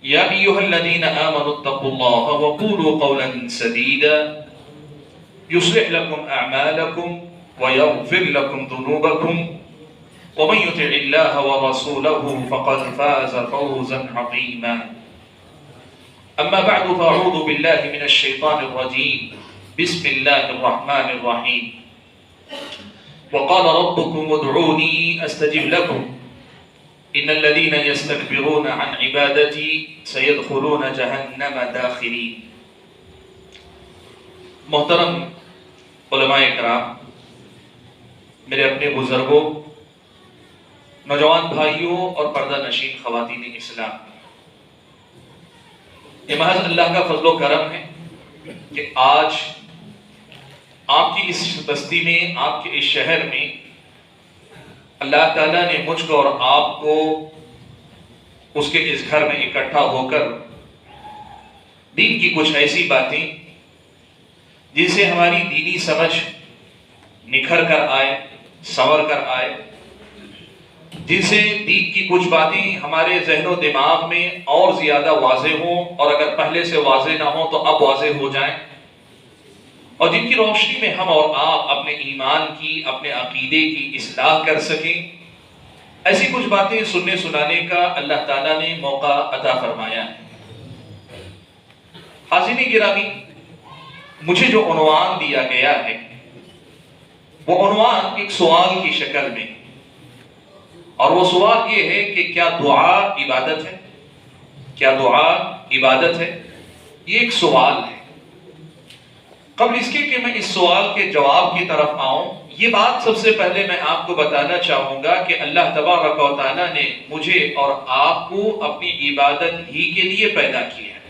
يا أيها الذين آمنوا اتقوا الله وقولوا قولا سديدا يصلح لكم أعمالكم ويغفر لكم ذنوبكم ومن يطع الله ورسوله فقد فاز فوزا عظيما. أما بعد فأعوذ بالله من الشيطان الرجيم. بسم الله الرحمن الرحيم. وقال ربكم ادعوني أستجب لكم إن الذين يستكبرون عن عبادتي سيدخلون جهنم داخرين. محترم علماء کرام، میرے اپنے بزرگوں، نوجوان بھائیوں اور پردہ نشین خواتین اسلام، یہ محض اللہ کا فضل و کرم ہے کہ آج آپ کی اس بستی میں، آپ کے اس شہر میں اللہ تعالیٰ نے مجھ کو اور آپ کو اس کے اس گھر میں اکٹھا ہو کر دین کی کچھ ایسی باتیں جن سے ہماری دینی سمجھ نکھر کر آئے، سنور کر آئے، جن سے دین کی کچھ باتیں ہمارے ذہن و دماغ میں اور زیادہ واضح ہوں، اور اگر پہلے سے واضح نہ ہوں تو اب واضح ہو جائیں، اور جن کی روشنی میں ہم اور آپ اپنے ایمان کی، اپنے عقیدے کی اصلاح کر سکیں، ایسی کچھ باتیں سننے سنانے کا اللہ تعالیٰ نے موقع عطا فرمایا ہے۔ حاضرین گرامی، مجھے جو عنوان دیا گیا ہے وہ عنوان ایک سوال کی شکل میں، اور وہ سوال یہ ہے کہ کیا دعا عبادت ہے؟ کیا دعا عبادت ہے؟ یہ ایک سوال ہے۔ قبل اس کے کہ میں اس سوال کے جواب کی طرف آؤں، یہ بات سب سے پہلے میں آپ کو بتانا چاہوں گا کہ اللہ تبارک و تعالیٰ نے مجھے اور آپ کو اپنی عبادت ہی کے لیے پیدا کیا ہے۔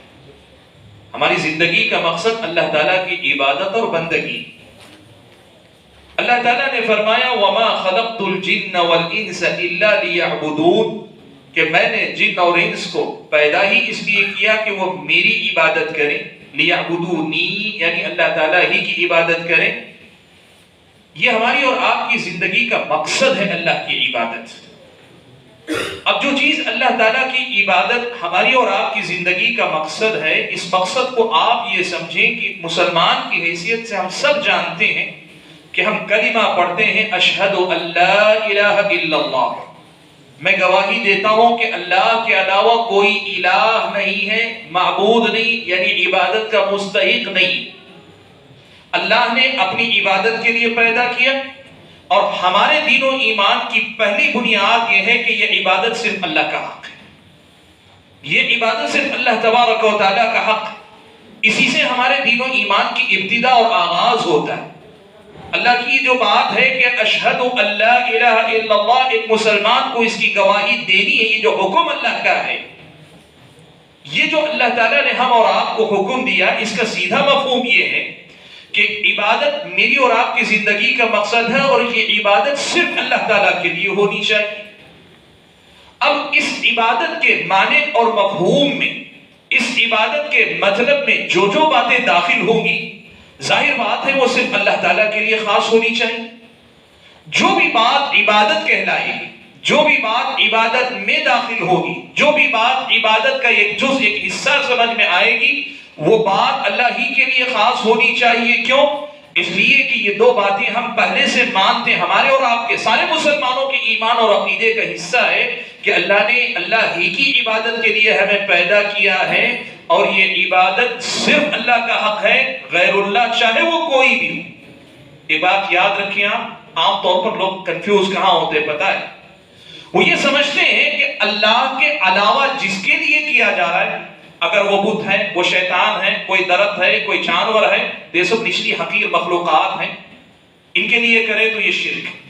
ہماری زندگی کا مقصد اللہ تعالیٰ کی عبادت اور بندگی۔ اللہ تعالیٰ نے فرمایا وَمَا خَلَقْتُ الْجِنَّ وَالْإِنسَ إِلَّا لِيَعْبُدُونَ، کہ میں نے جن اور انس کو پیدا ہی اس لیے کیا کہ وہ میری عبادت کریں، لیعبدونی یعنی اللہ تعالیٰ ہی کی عبادت کریں۔ یہ ہماری اور آپ کی زندگی کا مقصد ہے، اللہ کی عبادت۔ اب جو چیز اللہ تعالیٰ کی عبادت ہماری اور آپ کی زندگی کا مقصد ہے، اس مقصد کو آپ یہ سمجھیں کہ مسلمان کی حیثیت سے ہم سب جانتے ہیں کہ ہم کلمہ پڑھتے ہیں اشہد ان لا الہ الا اللہ، میں گواہی دیتا ہوں کہ اللہ کے علاوہ کوئی الہ نہیں ہے، معبود نہیں یعنی عبادت کا مستحق نہیں۔ اللہ نے اپنی عبادت کے لیے پیدا کیا، اور ہمارے دین و ایمان کی پہلی بنیاد یہ ہے کہ یہ عبادت صرف اللہ کا حق ہے، یہ عبادت صرف اللہ تبارک و تعالیٰ کا حق، اسی سے ہمارے دین و ایمان کی ابتدا اور آغاز ہوتا ہے۔ اللہ کی جو بات ہے کہ اشہد ان لا الہ الا اللہ، ایک مسلمان کو اس کی گواہی دینی ہے، یہ جو حکم اللہ کا ہے، یہ جو اللہ تعالیٰ نے ہم اور آپ کو حکم دیا، اس کا سیدھا مفہوم یہ ہے کہ عبادت میری اور آپ کی زندگی کا مقصد ہے، اور یہ عبادت صرف اللہ تعالیٰ کے لیے ہونی چاہیے۔ اب اس عبادت کے معنی اور مفہوم میں، اس عبادت کے مطلب میں جو باتیں داخل ہوں گی، ظاہر بات ہے وہ صرف اللہ تعالیٰ کے لیے خاص ہونی چاہیے۔ جو بھی بات عبادت کہلائے گی، جو بھی بات عبادت میں داخل ہوگی، جو بھی بات عبادت کا ایک جز، ایک حصہ سمجھ میں آئے گی، وہ بات اللہ ہی کے لیے خاص ہونی چاہیے۔ کیوں؟ اس لیے کہ یہ دو باتیں ہم پہلے سے مانتے ہیں، ہمارے اور آپ کے سارے مسلمانوں کے ایمان اور عقیدے کا حصہ ہے کہ اللہ نے اللہ ہی کی عبادت کے لیے ہمیں پیدا کیا ہے، اور یہ عبادت صرف اللہ کا حق ہے، غیر اللہ چاہے وہ کوئی بھی ہو۔ یہ بات یاد رکھیں آپ، عام طور پر لوگ کنفیوز کہاں ہوتے پتہ ہے، وہ یہ سمجھتے ہیں کہ اللہ کے علاوہ جس کے لیے کیا جا رہا ہے، اگر وہ بت ہے، وہ شیطان ہے، کوئی درخت ہے، کوئی جانور ہے، یہ سب نچلی حقیر مخلوقات ہیں، ان کے لیے کرے تو یہ شرک ہے۔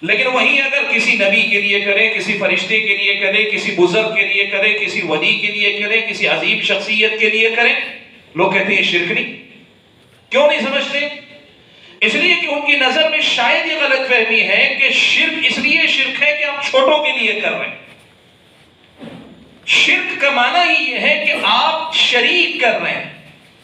لیکن وہیں اگر کسی نبی کے لیے کریں، کسی فرشتے کے لیے کریں، کسی بزرگ کے لیے کریں، کسی ولی کے لیے کریں، کسی عظیم شخصیت کے لیے کریں، لوگ کہتے ہیں یہ شرک نہیں۔ کیوں نہیں سمجھتے؟ اس لیے کہ ان کی نظر میں شاید یہ غلط فہمی ہے کہ شرک اس لیے شرک ہے کہ آپ چھوٹوں کے لیے کر رہے ہیں۔ شرک کا معنی ہی یہ ہے کہ آپ شریک کر رہے ہیں۔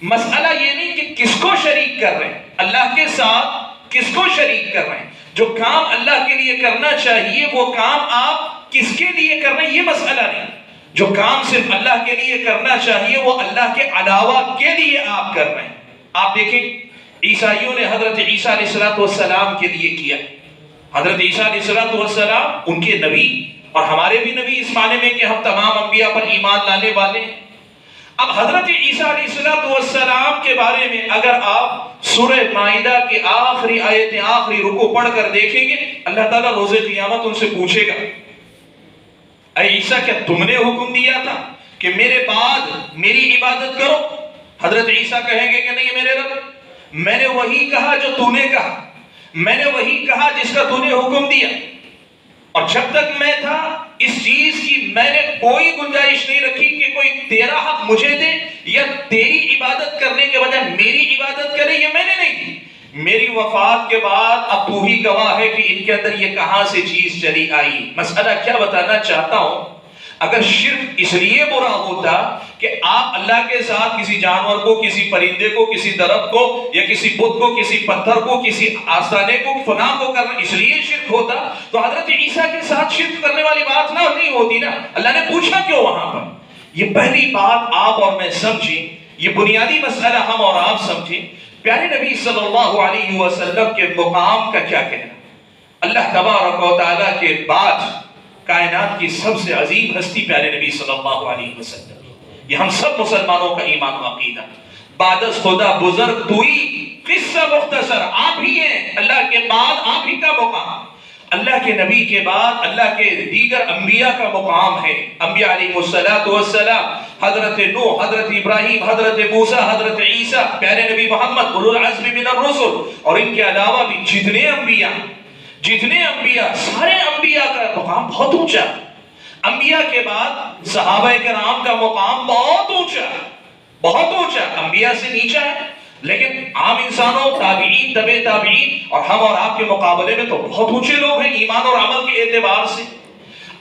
مسئلہ یہ نہیں کہ کس کو شریک کر رہے ہیں، اللہ کے ساتھ کس کو شریک کر رہے ہیں۔ جو کام اللہ کے لیے کرنا چاہیے وہ کام آپ کس کے لیے کر رہے ہیں، یہ مسئلہ نہیں۔ جو کام صرف اللہ کے لیے کرنا چاہیے وہ اللہ کے علاوہ کے لیے آپ کر رہے ہیں. آپ دیکھیں عیسائیوں نے حضرت عیسیٰ علیہ السلام کے لیے کیا. حضرت عیسیٰ علیہ السلام ان کے نبی اور ہمارے بھی نبی اس معنی میں کہ ہم تمام انبیاء پر ایمان لانے والے ہیں. اب حضرت عیسیٰ علیہ السلام کے بارے میں اگر آپ سورہ مائدہ کی آخری آیتیں آخری رکوع پڑھ کر دیکھیں گے اللہ تعالیٰ روز قیامت ان سے پوچھے گا اے عیسیٰ کیا تم نے حکم دیا تھا کہ میرے بعد میری عبادت کرو؟ حضرت عیسیٰ کہیں گے کہ نہیں میرے رب، میں نے وہی کہا جو تو نے کہا، میں نے وہی کہا جس کا تو نے حکم دیا، اور جب تک میں تھا اس چیز کی میں نے کوئی گنجائش نہیں رکھی کہ کوئی تیرا حق مجھے دے یا تیری عبادت کرنے کے بجائے میری عبادت کرے، یہ میں نے نہیں دی. میری وفات کے بعد اب تو ہی گواہ ہے کہ ان کے اندر یہ کہاں سے چیز چلی آئی. مسئلہ کیا بتانا چاہتا ہوں، اگر شرک اس لیے برا ہوتا کہ آپ اللہ کے ساتھ کسی جانور کو، کسی پرندے کو، کسی درخت کو یا کسی بت کو، کسی پتھر کو، کسی آستانے کو، فلاں کو کرنا اس لیے شرک ہوتا تو حضرت عیسیٰ کے ساتھ شرک کرنے والی بات نہ نہیں ہوتی نا. اللہ نے پوچھا کیوں وہاں پر؟ یہ پہلی بات آپ اور میں سمجھیں، یہ بنیادی مسئلہ ہم اور آپ سمجھیں. پیارے نبی صلی اللہ علیہ وسلم کے مقام کا کیا کہنا؟ اللہ تبارک و تعالیٰ کے بعد کائنات کی سب سے عظیم ہستی پیارے نبی صلی اللہ علیہ وسلم. یہ ہم سب مسلمانوں کا ایمان و عقیدہ. بعد از خدا بزرگ توئی، قصہ مختصر آپ ہی ہیں، اللہ کے بعد آپ ہی کا مقام. اللہ کے نبی کے بعد اللہ کے دیگر انبیاء کا مقام ہے. انبیاء علیہ السلام، حضرت نوح، حضرت ابراہیم، حضرت موسیٰ، حضرت عیسیٰ، پیارے نبی محمد اولو العزم من الرسل، اور ان کے علاوہ بھی جتنے انبیاء سارے انبیاء کا مقام بہت اونچا. انبیاء کے بعد صحابہ کرام کا مقام بہت اونچا. انبیاء سے نیچا ہے لیکن عام انسانوں، تابعین، تبع تابعین اور ہم اور آپ کے مقابلے میں تو بہت اونچے لوگ ہیں ایمان اور عمل کے اعتبار سے.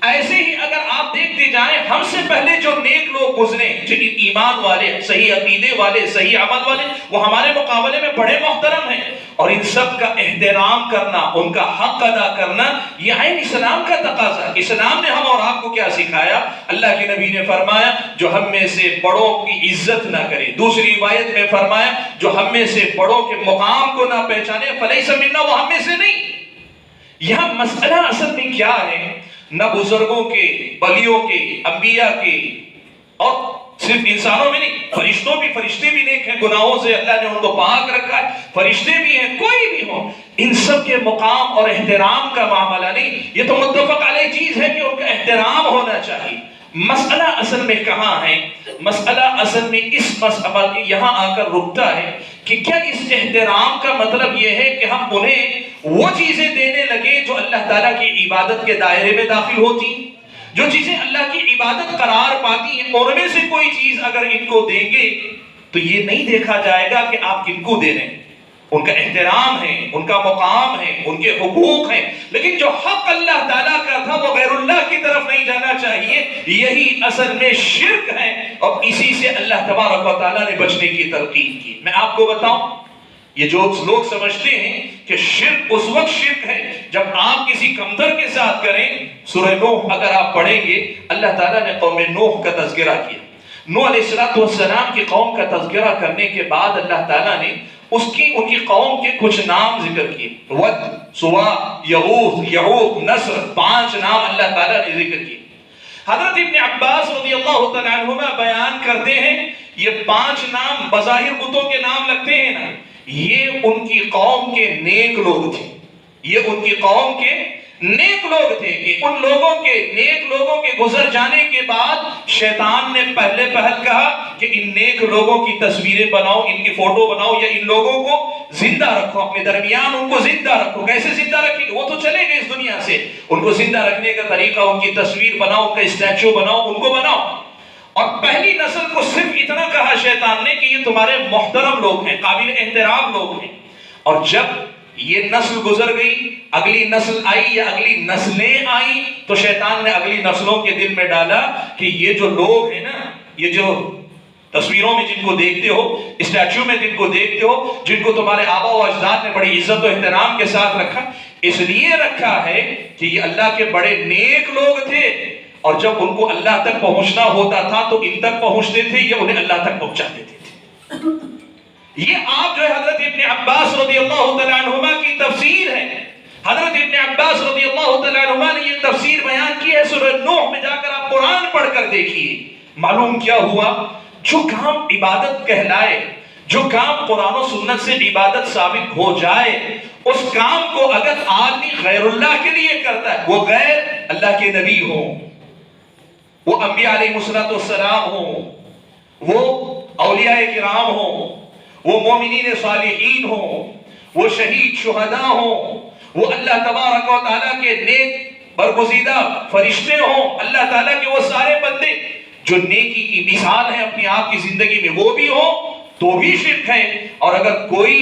ایسے ہی اگر آپ دیکھتے جائیں ہم سے پہلے جو نیک لوگ گزرے، جو ایمان والے، صحیح عقیدے والے، صحیح عمل والے، وہ ہمارے مقابلے میں بڑے محترم ہیں. اور ان سب کا احترام کرنا، ان کا حق ادا کرنا، یہ عین اسلام کا تقاضا. اسلام نے ہم اور آپ کو کیا سکھایا؟ اللہ کے نبی نے فرمایا جو ہم میں سے بڑوں کی عزت نہ کرے. دوسری روایت میں فرمایا جو ہم میں سے بڑوں کے مقام کو نہ پہچانے فلیس منا، وہ ہم میں سے نہیں. یہاں مسئلہ اصل میں کیا ہے؟ نہ بزرگوں کے، ولیوں کے، انبیاء کے، اور صرف انسانوں میں نہیں، فرشتے بھی نیک ہیں، گناہوں سے اللہ نے ان کو پاک رکھا ہے، فرشتے بھی ہیں، کوئی بھی ہو، ان سب کے مقام اور احترام کا معاملہ نہیں. یہ تو متفق علیہ چیز ہے کہ ان کا احترام ہونا چاہیے. مسئلہ اصل میں کہاں ہے؟ مسئلہ اصل میں اس مسئلہ کے یہاں آ کر رکتا ہے کہ کیا اس احترام کا مطلب یہ ہے کہ ہم انہیں وہ چیزیں دینے لگے جو اللہ تعالیٰ کی عبادت کے دائرے میں داخل ہوتی، جو چیزیں اللہ کی عبادت قرار پاتی ہیں، اور میں سے کوئی چیز اگر ان کو دیں گے تو یہ نہیں دیکھا جائے گا کہ آپ کن کو دے رہے ہیں. ان کا احترام ہے، ان کا مقام ہے، ان کے حقوق ہیں، لیکن جو حق اللہ تعالیٰ کا تھا وہ غیر اللہ کی طرف نہیں جانا چاہیے. یہی اصل میں شرک ہے اور اسی سے اللہ تبارک و تعالیٰ نے بچنے کی تلقین کی. میں آپ کو بتاؤں، یہ جو لوگ سمجھتے ہیں کہ شرک اس وقت شرک ہے جب آپ کسی کمتر کے ساتھ کریں. سورہ نوح اگر آپ پڑھیں گے اللہ تعالیٰ نے قوم نوح کا تذکرہ کیا. نوح علیہ السلام کی قوم کا تذکرہ کرنے کے بعد اللہ تعالیٰ نے ان کی قوم کے کچھ نام ذکر کیے. ود، سوا، یغوث، یعوق، نصر، 5 نام اللہ تعالیٰ نے ذکر کیے. حضرت ابن عباس رضی اللہ تعالیٰ عنہما بیان کرتے ہیں یہ 5 نام بظاہر بتوں کے نام لگتے ہیں نا، یہ ان کی قوم کے نیک لوگ تھے. یہ ان کی قوم کے نیک لوگ تھے کہ ان لوگوں کے نیک لوگوں کے گزر جانے کے بعد شیطان نے پہلے کہا کہ ان نیک لوگوں کی تصویریں بناؤ، ان کی فوٹو بناؤ، یا ان لوگوں کو زندہ رکھو اپنے درمیان، ان کو زندہ رکھو. کیسے زندہ رکھیں گے؟ وہ تو چلے گئے اس دنیا سے. ان کو زندہ رکھنے کا طریقہ ان کی تصویر بناؤ، ان کا اسٹیچو بناؤ، ان کو بناؤ. اور پہلی نسل کو صرف اتنا کہا شیطان نے کہ یہ تمہارے محترم لوگ ہیں، قابل احترام لوگ ہیں. اور جب یہ نسل گزر گئی، اگلی نسل آئی یا اگلی نسلیں آئیں، تو شیطان نے اگلی نسلوں کے دل میں ڈالا کہ یہ جو لوگ ہیں نا، یہ جو تصویروں میں جن کو دیکھتے ہو، اسٹیچو میں جن کو دیکھتے ہو، جن کو تمہارے آبا و اجداد نے بڑی عزت و احترام کے ساتھ رکھا، اس لیے رکھا ہے کہ یہ اللہ کے بڑے نیک لوگ تھے اور جب ان کو اللہ تک پہنچنا ہوتا تھا تو ان تک پہنچتے تھے، یہ انہیں اللہ تک پہنچا دیتے تھے۔ یہ آپ جو ہے حضرت ابن عباس رضی اللہ تعالیٰ عنہما کی تفسیر ہے۔ حضرت ابن عباس رضی اللہ تعالیٰ عنہما نے یہ تفسیر بیان کی ہے سورہ نوح میں، جا کر آپ قرآن پڑھ کر دیکھیے۔ معلوم کیا ہوا؟ جو کام عبادت کہلائے، جو کام قرآن و سنت سے عبادت ثابت ہو جائے، اس کام کو اگر آدمی غیر اللہ کے لیے کرتا ہے، وہ غیر اللہ کے نبی ہوں، وہ انبیاء علیہ السلام ہوں، وہ اولیاء کرام ہوں، وہ مومنین صالحین ہوں، وہ شہید شہداء ہوں، وہ اللہ تبارک و تعالیٰ کے نیک برگزیدہ فرشتے ہوں، اللہ تعالیٰ کے وہ سارے بندے جو نیکی کی مثال ہیں اپنی آپ کی زندگی میں، وہ بھی ہوں تو بھی شرک ہے۔ اور اگر کوئی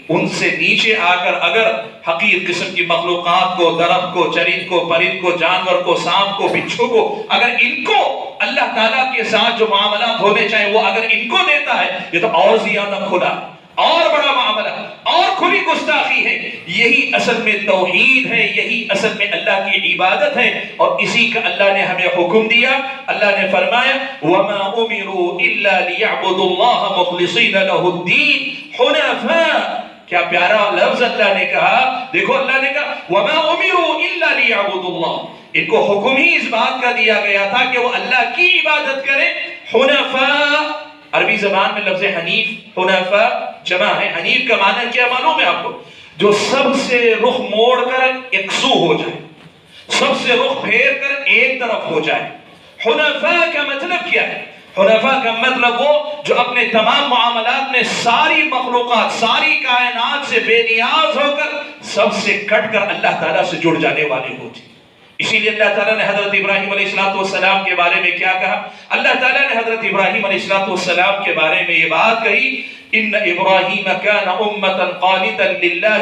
ان سے نیچے آ کر اگر حقیر قسم کی مخلوقات کو، درخت کو، چرند کو، پرند کو، جانور کو، سانپ کو، بچھو کو، اگر ان کو اللہ تعالیٰ کے ساتھ جو معاملات ہونے چاہیے وہ اگر ان کو دیتا ہے، یہ تو اور زیادہ کھلا، اور بڑا معاملہ، اور کھلی گستاخی ہے۔ یہی اصل میں توحید ہے، یہی اصل میں اللہ کی عبادت ہے، اور اسی کا اللہ نے ہمیں حکم دیا۔ اللہ نے فرمایا وَمَا أُمِرُوا إِلَّا لِيَعْبُدُوا اللَّهَ مُخْلِصِينَ لَهُ الدِّينَ حُنَفَاءَ۔ کیا پیارا لفظ اللہ نے کہا، دیکھو اللہ نے کہا وَمَا أُمِرُوا إِلَّا لِيَعْبُدُوا اللَّهَ، ان کو حکم ہی اس بات کا دیا گیا تھا کہ وہ اللہ کی عبادت کریں۔ حنفاء، عربی زبان میں لفظ حنیف، حنفاء جمع ہے۔ حنیف کا معنی کیا معلوم ہے آپ کو؟ جو سب سے رخ موڑ کر یکسو ہو جائے، سب سے رخ پھیر کر ایک طرف ہو جائے۔ حنفاء کا مطلب کیا ہے؟ حنفاء کا مطلب وہ جو اپنے تمام معاملات میں ساری مخلوقات، ساری کائنات سے بے نیاز ہو کر سب سے کٹ کر اللہ تعالیٰ سے جڑ جانے والے ہوتے۔ اسی لیے اللہ تعالیٰ نے حضرت ابراہیم علیہ السلام کے بارے میں کیا کہا؟ اللہ تعالیٰ نے حضرت ابراہیم علیہ السلام کے بارے میں یہ بات کہی ان ابراہیم کان امۃ قانتا للہ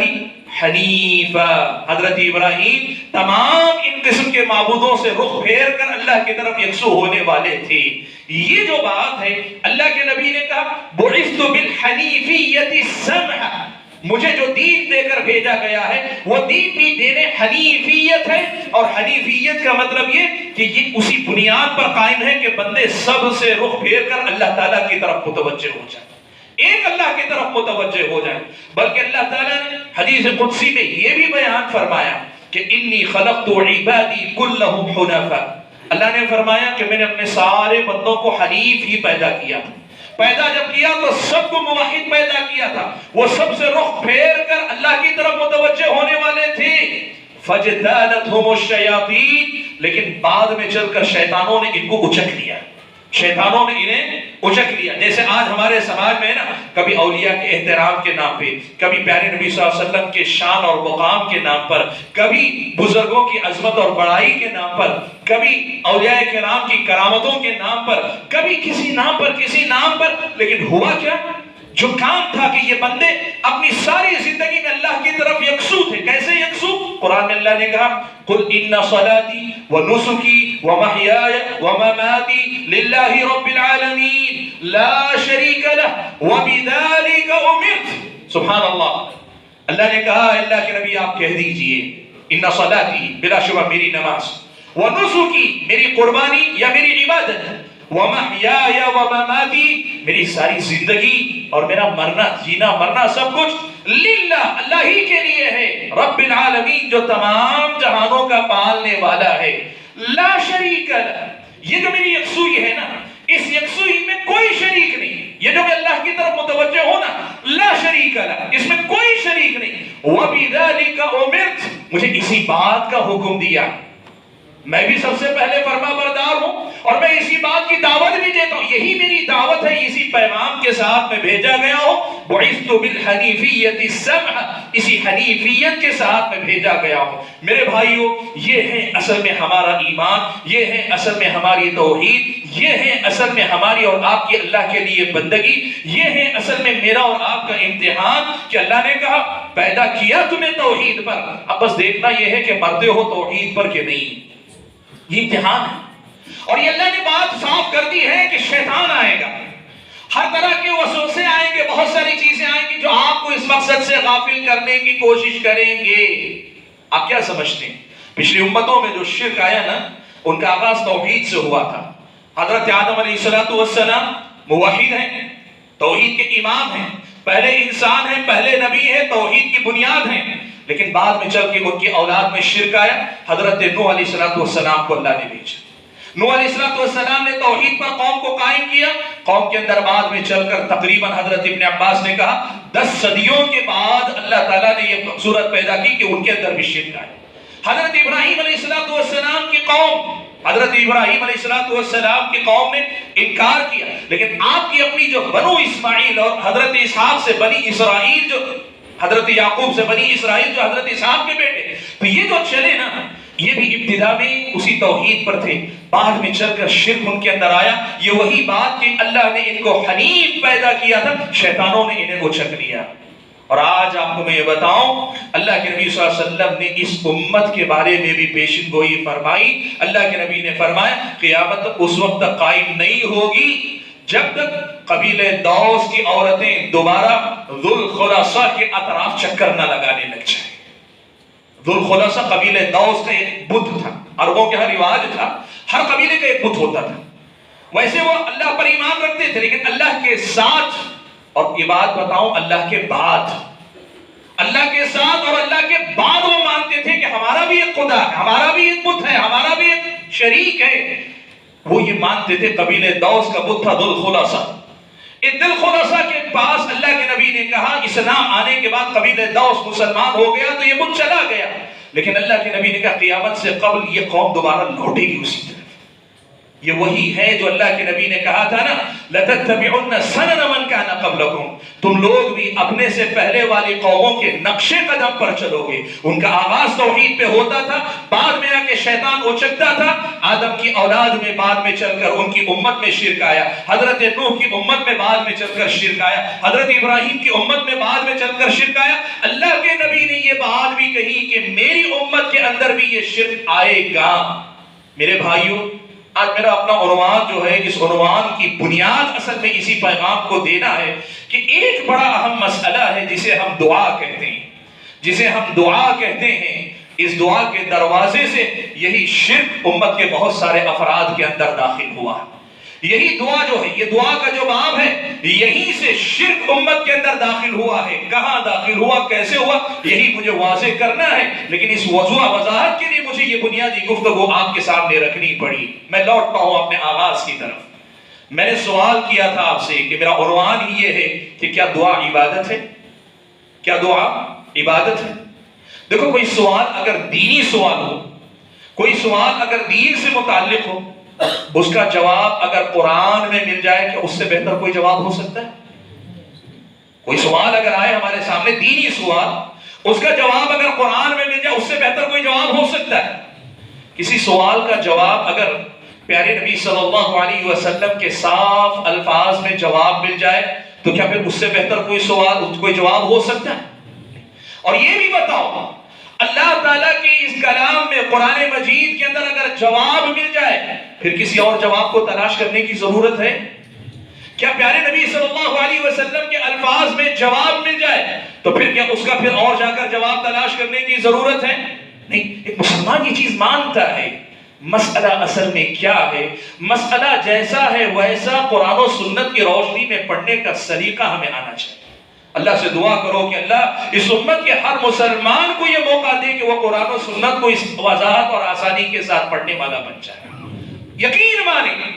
حنیفا۔ حضرت ابراہیم تمام ان قسم کے معبودوں سے رخ پھیر کر اللہ کی طرف یکسو ہونے والے تھے۔ یہ جو بات ہے اللہ کے نبی نے کہا بعثت بالحنیفیۃ السمحہ، مجھے جو دین دے کر بھیجا گیا ہے وہ دین بھی دین حنیفیت ہے، اور حنیفیت کا مطلب یہ کہ یہ اسی بنیاد پر قائم ہے کہ بندے سب سے رخ پھیر کر اللہ تعالیٰ کی طرف متوجہ ہو جائیں، ایک اللہ کی طرف متوجہ ہو جائیں۔ بلکہ اللہ تعالیٰ نے حدیث قدسی میں یہ بھی بیان فرمایا کہ انی خلقت عبادی کلہم حنفاء، اللہ نے فرمایا کہ میں نے اپنے سارے بندوں کو حنیف ہی پیدا کیا تھا۔ پیدا جب کیا تو سب کو موحد پیدا کیا تھا، وہ سب سے رخ پھیر کر اللہ کی طرف متوجہ ہونے والے تھے۔ فَجْتَالَتْهُمُ الشَّيَاطِينُ، لیکن بعد میں چل کر شیطانوں نے ان کو اچک لیا، شیطانوں نے انہیں اچک لیا۔ جیسے آج ہمارے سماج میں نا، کبھی اولیاء کے احترام کے نام پہ، کبھی پیارے نبی صلی اللہ علیہ وسلم کے شان اور مقام کے نام پر، کبھی بزرگوں کی عظمت اور بڑائی کے نام پر، کبھی اولیاء کرام کی کرامتوں کے نام پر، کبھی کسی نام پر کسی نام پر، لیکن ہوا کیا؟ جو کام تھا کہ یہ بندے اپنی ساری زندگی میں اللہ کی طرف یکسو تھے۔ کیسے یکسو؟ قرآن میں اللہ نے کہا قُلْ إِنَّ صَلَاتِي وَنُسُكِي وَمَحْيَايَ وَمَمَاتِي لِلَّهِ رَبِّ الْعَالَمِينَ لَا شَرِيكَ لَهُ وَبِذَلِكَ أُمِرْتُ۔ سبحان اللہ، اللہ نے کہا اللہ کے نبی آپ کہہ دیجئے إِنَّ صَلَاتِي، بلا شبہ میری نماز، وَنُسُكِي میری قربانی یا میری عبادت، وَمَحْيَايَ وَمَمَاتِي میری ساری زندگی اور میرا مرنا، جینا مرنا سب کچھ للہ اللہ ہی کے لیے ہے، رب العالمین جو تمام جہانوں کا پالنے والا ہے، لا شریک لہ، یہ جو میری یکسوئی ہے نا، اس یکسوئی میں کوئی شریک نہیں، یہ جو میں اللہ کی طرف متوجہ ہوں نا، لا شریک لہ، اس میں کوئی شریک نہیں، وَبِذَلِكَ أُمِرْتُ مجھے اسی بات کا حکم دیا، میں بھی سب سے پہلے فرما بردار ہوں اور میں اسی بات کی دعوت بھی دیتا ہوں، یہی میری دعوت ہے، اسی پیغام کے ساتھ میں بھیجا گیا ہوں، بعثت بالحنیفیۃ السمحہ، اسی حنیفیت کے ساتھ میں بھیجا گیا ہوں۔ میرے بھائیوں، یہ ہے اصل میں ہمارا ایمان، یہ ہے اصل میں ہماری توحید، یہ ہے اصل میں ہماری اور آپ کی اللہ کے لیے بندگی، یہ ہے اصل میں میرا اور آپ کا امتحان کہ اللہ نے کہا پیدا کیا تمہیں توحید پر، اب بس دیکھنا یہ ہے کہ مرتے ہو توحید پر کہ نہیں، یہ امتحان ہے۔ اور یہ اللہ نے بات صاف کر دی ہے کہ شیطان آئے گا، ہر طرح کے وسوسے آئیں گے، بہت ساری چیزیں آئیں گی جو آپ کو اس مقصد سے غافل کرنے کی کوشش کریں گے۔ آپ کیا سمجھتے ہیں پچھلی امتوں میں جو شرک آیا نا، ان کا آغاز توحید سے ہوا تھا. حضرت آدم علیہ السلام موحد ہیں، توحید کے امام ہیں، پہلے انسان ہیں، پہلے نبی ہیں، توحید کی بنیاد ہیں. لیکن بعد میں چل کے ان کی اولاد میں شرک آیا. حضرت نوح علیہ السلام کو اللہ نے بھیجا. نوح علیہ السلام نے توحید پر قوم کو قائم کیا. قوم کے اندر بعد میں چل کر تقریباً حضرت ابن عباس نے کہا 10 صدیوں کے بعد اللہ تعالیٰ نے یہ صورت پیدا کی کہ ان کے اندر بھی شرک آئے. حضرت ابراہیم علیہ السلام کی قوم، حضرت ابراہیم علیہ السلام کی قوم نے انکار کیا. لیکن آپ کی اپنی جو بنو اسماعیل اور حضرت اسحاق سے بنی اسرائیل، جو حضرت یعقوب سے بنی اسرائیل جو حضرت اسحاق کے بیٹے، تو یہ جو چلے نا، یہ بھی ابتدا میں اسی توحید پر تھے. بعد میں چل کر شرک ان کے اندر آیا. یہ وہی بات کہ اللہ نے ان کو حنیف پیدا کیا تھا، شیطانوں نے انہیں اچک لیا. اور آج آپ کو میں یہ بتاؤں، اللہ کے نبی صلی اللہ علیہ وسلم نے اس امت کے بارے میں بھی پیشن گوئی فرمائی. اللہ کے نبی نے فرمایا قیامت اس وقت تک قائم نہیں ہوگی جب تک قبیلہ دوس کی عورتیں دوبارہ ذوالخلاصہ کے اطراف چکر نہ لگانے لگ جائیں. ذوالخلاصہ قبیلہ دوس کا ایک بت تھا، عربوں کے ہر رواج تھا، ہر قبیلے کا ایک بت ہوتا تھا. ویسے وہ اللہ پر ایمان رکھتے تھے، لیکن اللہ کے ساتھ، اور یہ بات بتاؤں اللہ کے بعد، اللہ کے ساتھ اور اللہ کے بعد وہ مانتے تھے کہ ہمارا بھی ایک خدا ہے، ہمارا بھی ایک بت ہے، ہمارا بھی ایک شریک ہے. وہ یہ مانتے تھے. قبیلہ دوس کا بت تھا ذوالخلاصہ. اس ذوالخلاصہ کے پاس اللہ کے نبی نے کہا اسلام آنے کے بعد قبیلہ دوس مسلمان ہو گیا تو یہ بت چلا گیا. لیکن اللہ کے نبی نے کہا قیامت سے قبل یہ قوم دوبارہ لوٹے گی اسی طرف. یہ وہی ہے جو اللہ کے نبی نے کہا تھا نا لَتَتَّبِعُنَّ سَنَنَ مَنْ كَانَ قَبْلَكُمْ، تم لوگ بھی اپنے سے پہلے والی قوموں کے نقش قدم پر چلو گے. ان کا آغاز توحید پہ ہوتا تھا، بعد میں آ کے شیطان اچکتا تھا. آدم کی اولاد میں بعد میں چل کر ان کی امت میں شرک آیا. حضرت نوح کی امت میں بعد میں چل کر شرک آیا. حضرت ابراہیم کی امت میں بعد میں چل کر شرک آیا. اللہ کے نبی نے یہ بات بھی کہی کہ میری امت کے اندر بھی یہ شرک آئے گا. میرے بھائیوں، آج میرا اپنا عنوان جو ہے، اس عنوان کی بنیاد اصل میں اسی پیغام کو دینا ہے کہ ایک بڑا اہم مسئلہ ہے جسے ہم دعا کہتے ہیں، جسے ہم دعا کہتے ہیں. اس دعا کے دروازے سے یہی شرک امت کے بہت سارے افراد کے اندر داخل ہوا. یہی دعا جو ہے، یہ دعا کا جو باب ہے، یہیں سے شرک امت کے اندر داخل ہوا ہے. کہاں داخل ہوا، کیسے ہوا، یہی مجھے واضح کرنا ہے. لیکن اس وضاحت کے لیے مجھے یہ بنیادی گفتگو آپ کے سامنے رکھنی پڑی. میں لوٹتا ہوں اپنے آغاز کی طرف. میں نے سوال کیا تھا آپ سے کہ میرا عنوان ہی یہ ہے کہ کیا دعا عبادت ہے؟ کیا دعا عبادت ہے؟ دیکھو، کوئی سوال اگر دینی سوال ہو، کوئی سوال اگر دین سے متعلق ہو، اس کا جواب اگر قرآن میں مل جائے کہ اس سے بہتر کوئی جواب ہو سکتا ہے؟ کوئی سوال اگر آئے ہمارے سامنے دینی سوال، اس کا جواب اگر قرآن میں مل جائے اس سے بہتر کوئی جواب ہو سکتا ہے؟ کسی سوال کا جواب اگر پیارے نبی صلی اللہ علیہ وسلم کے صاف الفاظ میں جواب مل جائے تو کیا پھر اس سے بہتر کوئی سوال، کوئی جواب ہو سکتا ہے؟ اور یہ بھی بتاؤ، اللہ تعالیٰ کے اس کلام میں قرآن مجید کے اندر اگر جواب مل جائے پھر کسی اور جواب کو تلاش کرنے کی ضرورت ہے؟ کیا پیارے نبی صلی اللہ علیہ وسلم کے الفاظ میں جواب مل جائے تو پھر کیا اس کا پھر اور جا کر جواب تلاش کرنے کی ضرورت ہے؟ نہیں. ایک مسلمان یہ چیز مانتا ہے. مسئلہ اصل میں کیا ہے؟ مسئلہ جیسا ہے ویسا قرآن و سنت کی روشنی میں پڑھنے کا سلیقہ ہمیں آنا چاہیے. اللہ سے دعا کرو کہ اللہ اس امت کے ہر مسلمان کو یہ موقع دے کہ وہ قرآن و سنت کو اس وضاحت اور آسانی کے ساتھ پڑھنے والا بن جائے. یقین مانیں،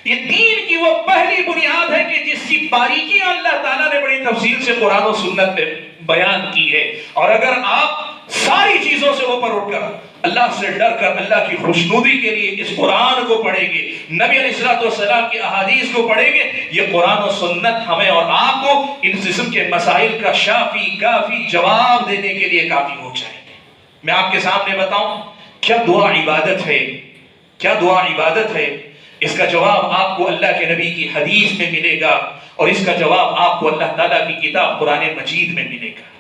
یہ دین کی وہ پہلی بنیاد ہے کہ جس کی باریکیاں اللہ تعالیٰ نے بڑی تفصیل سے قرآن و سنت میں بیان کی ہے. اور اگر آپ ساری چیزوں سے اوپر اٹھ کر اللہ سے ڈر کر اللہ کی خوشنودی کے لیے اس قرآن کو پڑھیں گے، نبی علیہ السلام کی احادیث کو پڑھیں گے، یہ قرآن و سنت ہمیں اور آپ کو ان قسم کے مسائل کا شافی کافی جواب دینے کے لیے کافی ہو جائے گے. میں آپ کے سامنے بتاؤں، کیا دعا عبادت ہے؟ کیا دعا عبادت ہے؟ اس کا جواب آپ کو اللہ کے نبی کی حدیث میں ملے گا، اور اس کا جواب آپ کو اللہ تعالیٰ کی کتاب قرآن مجید میں ملے گا.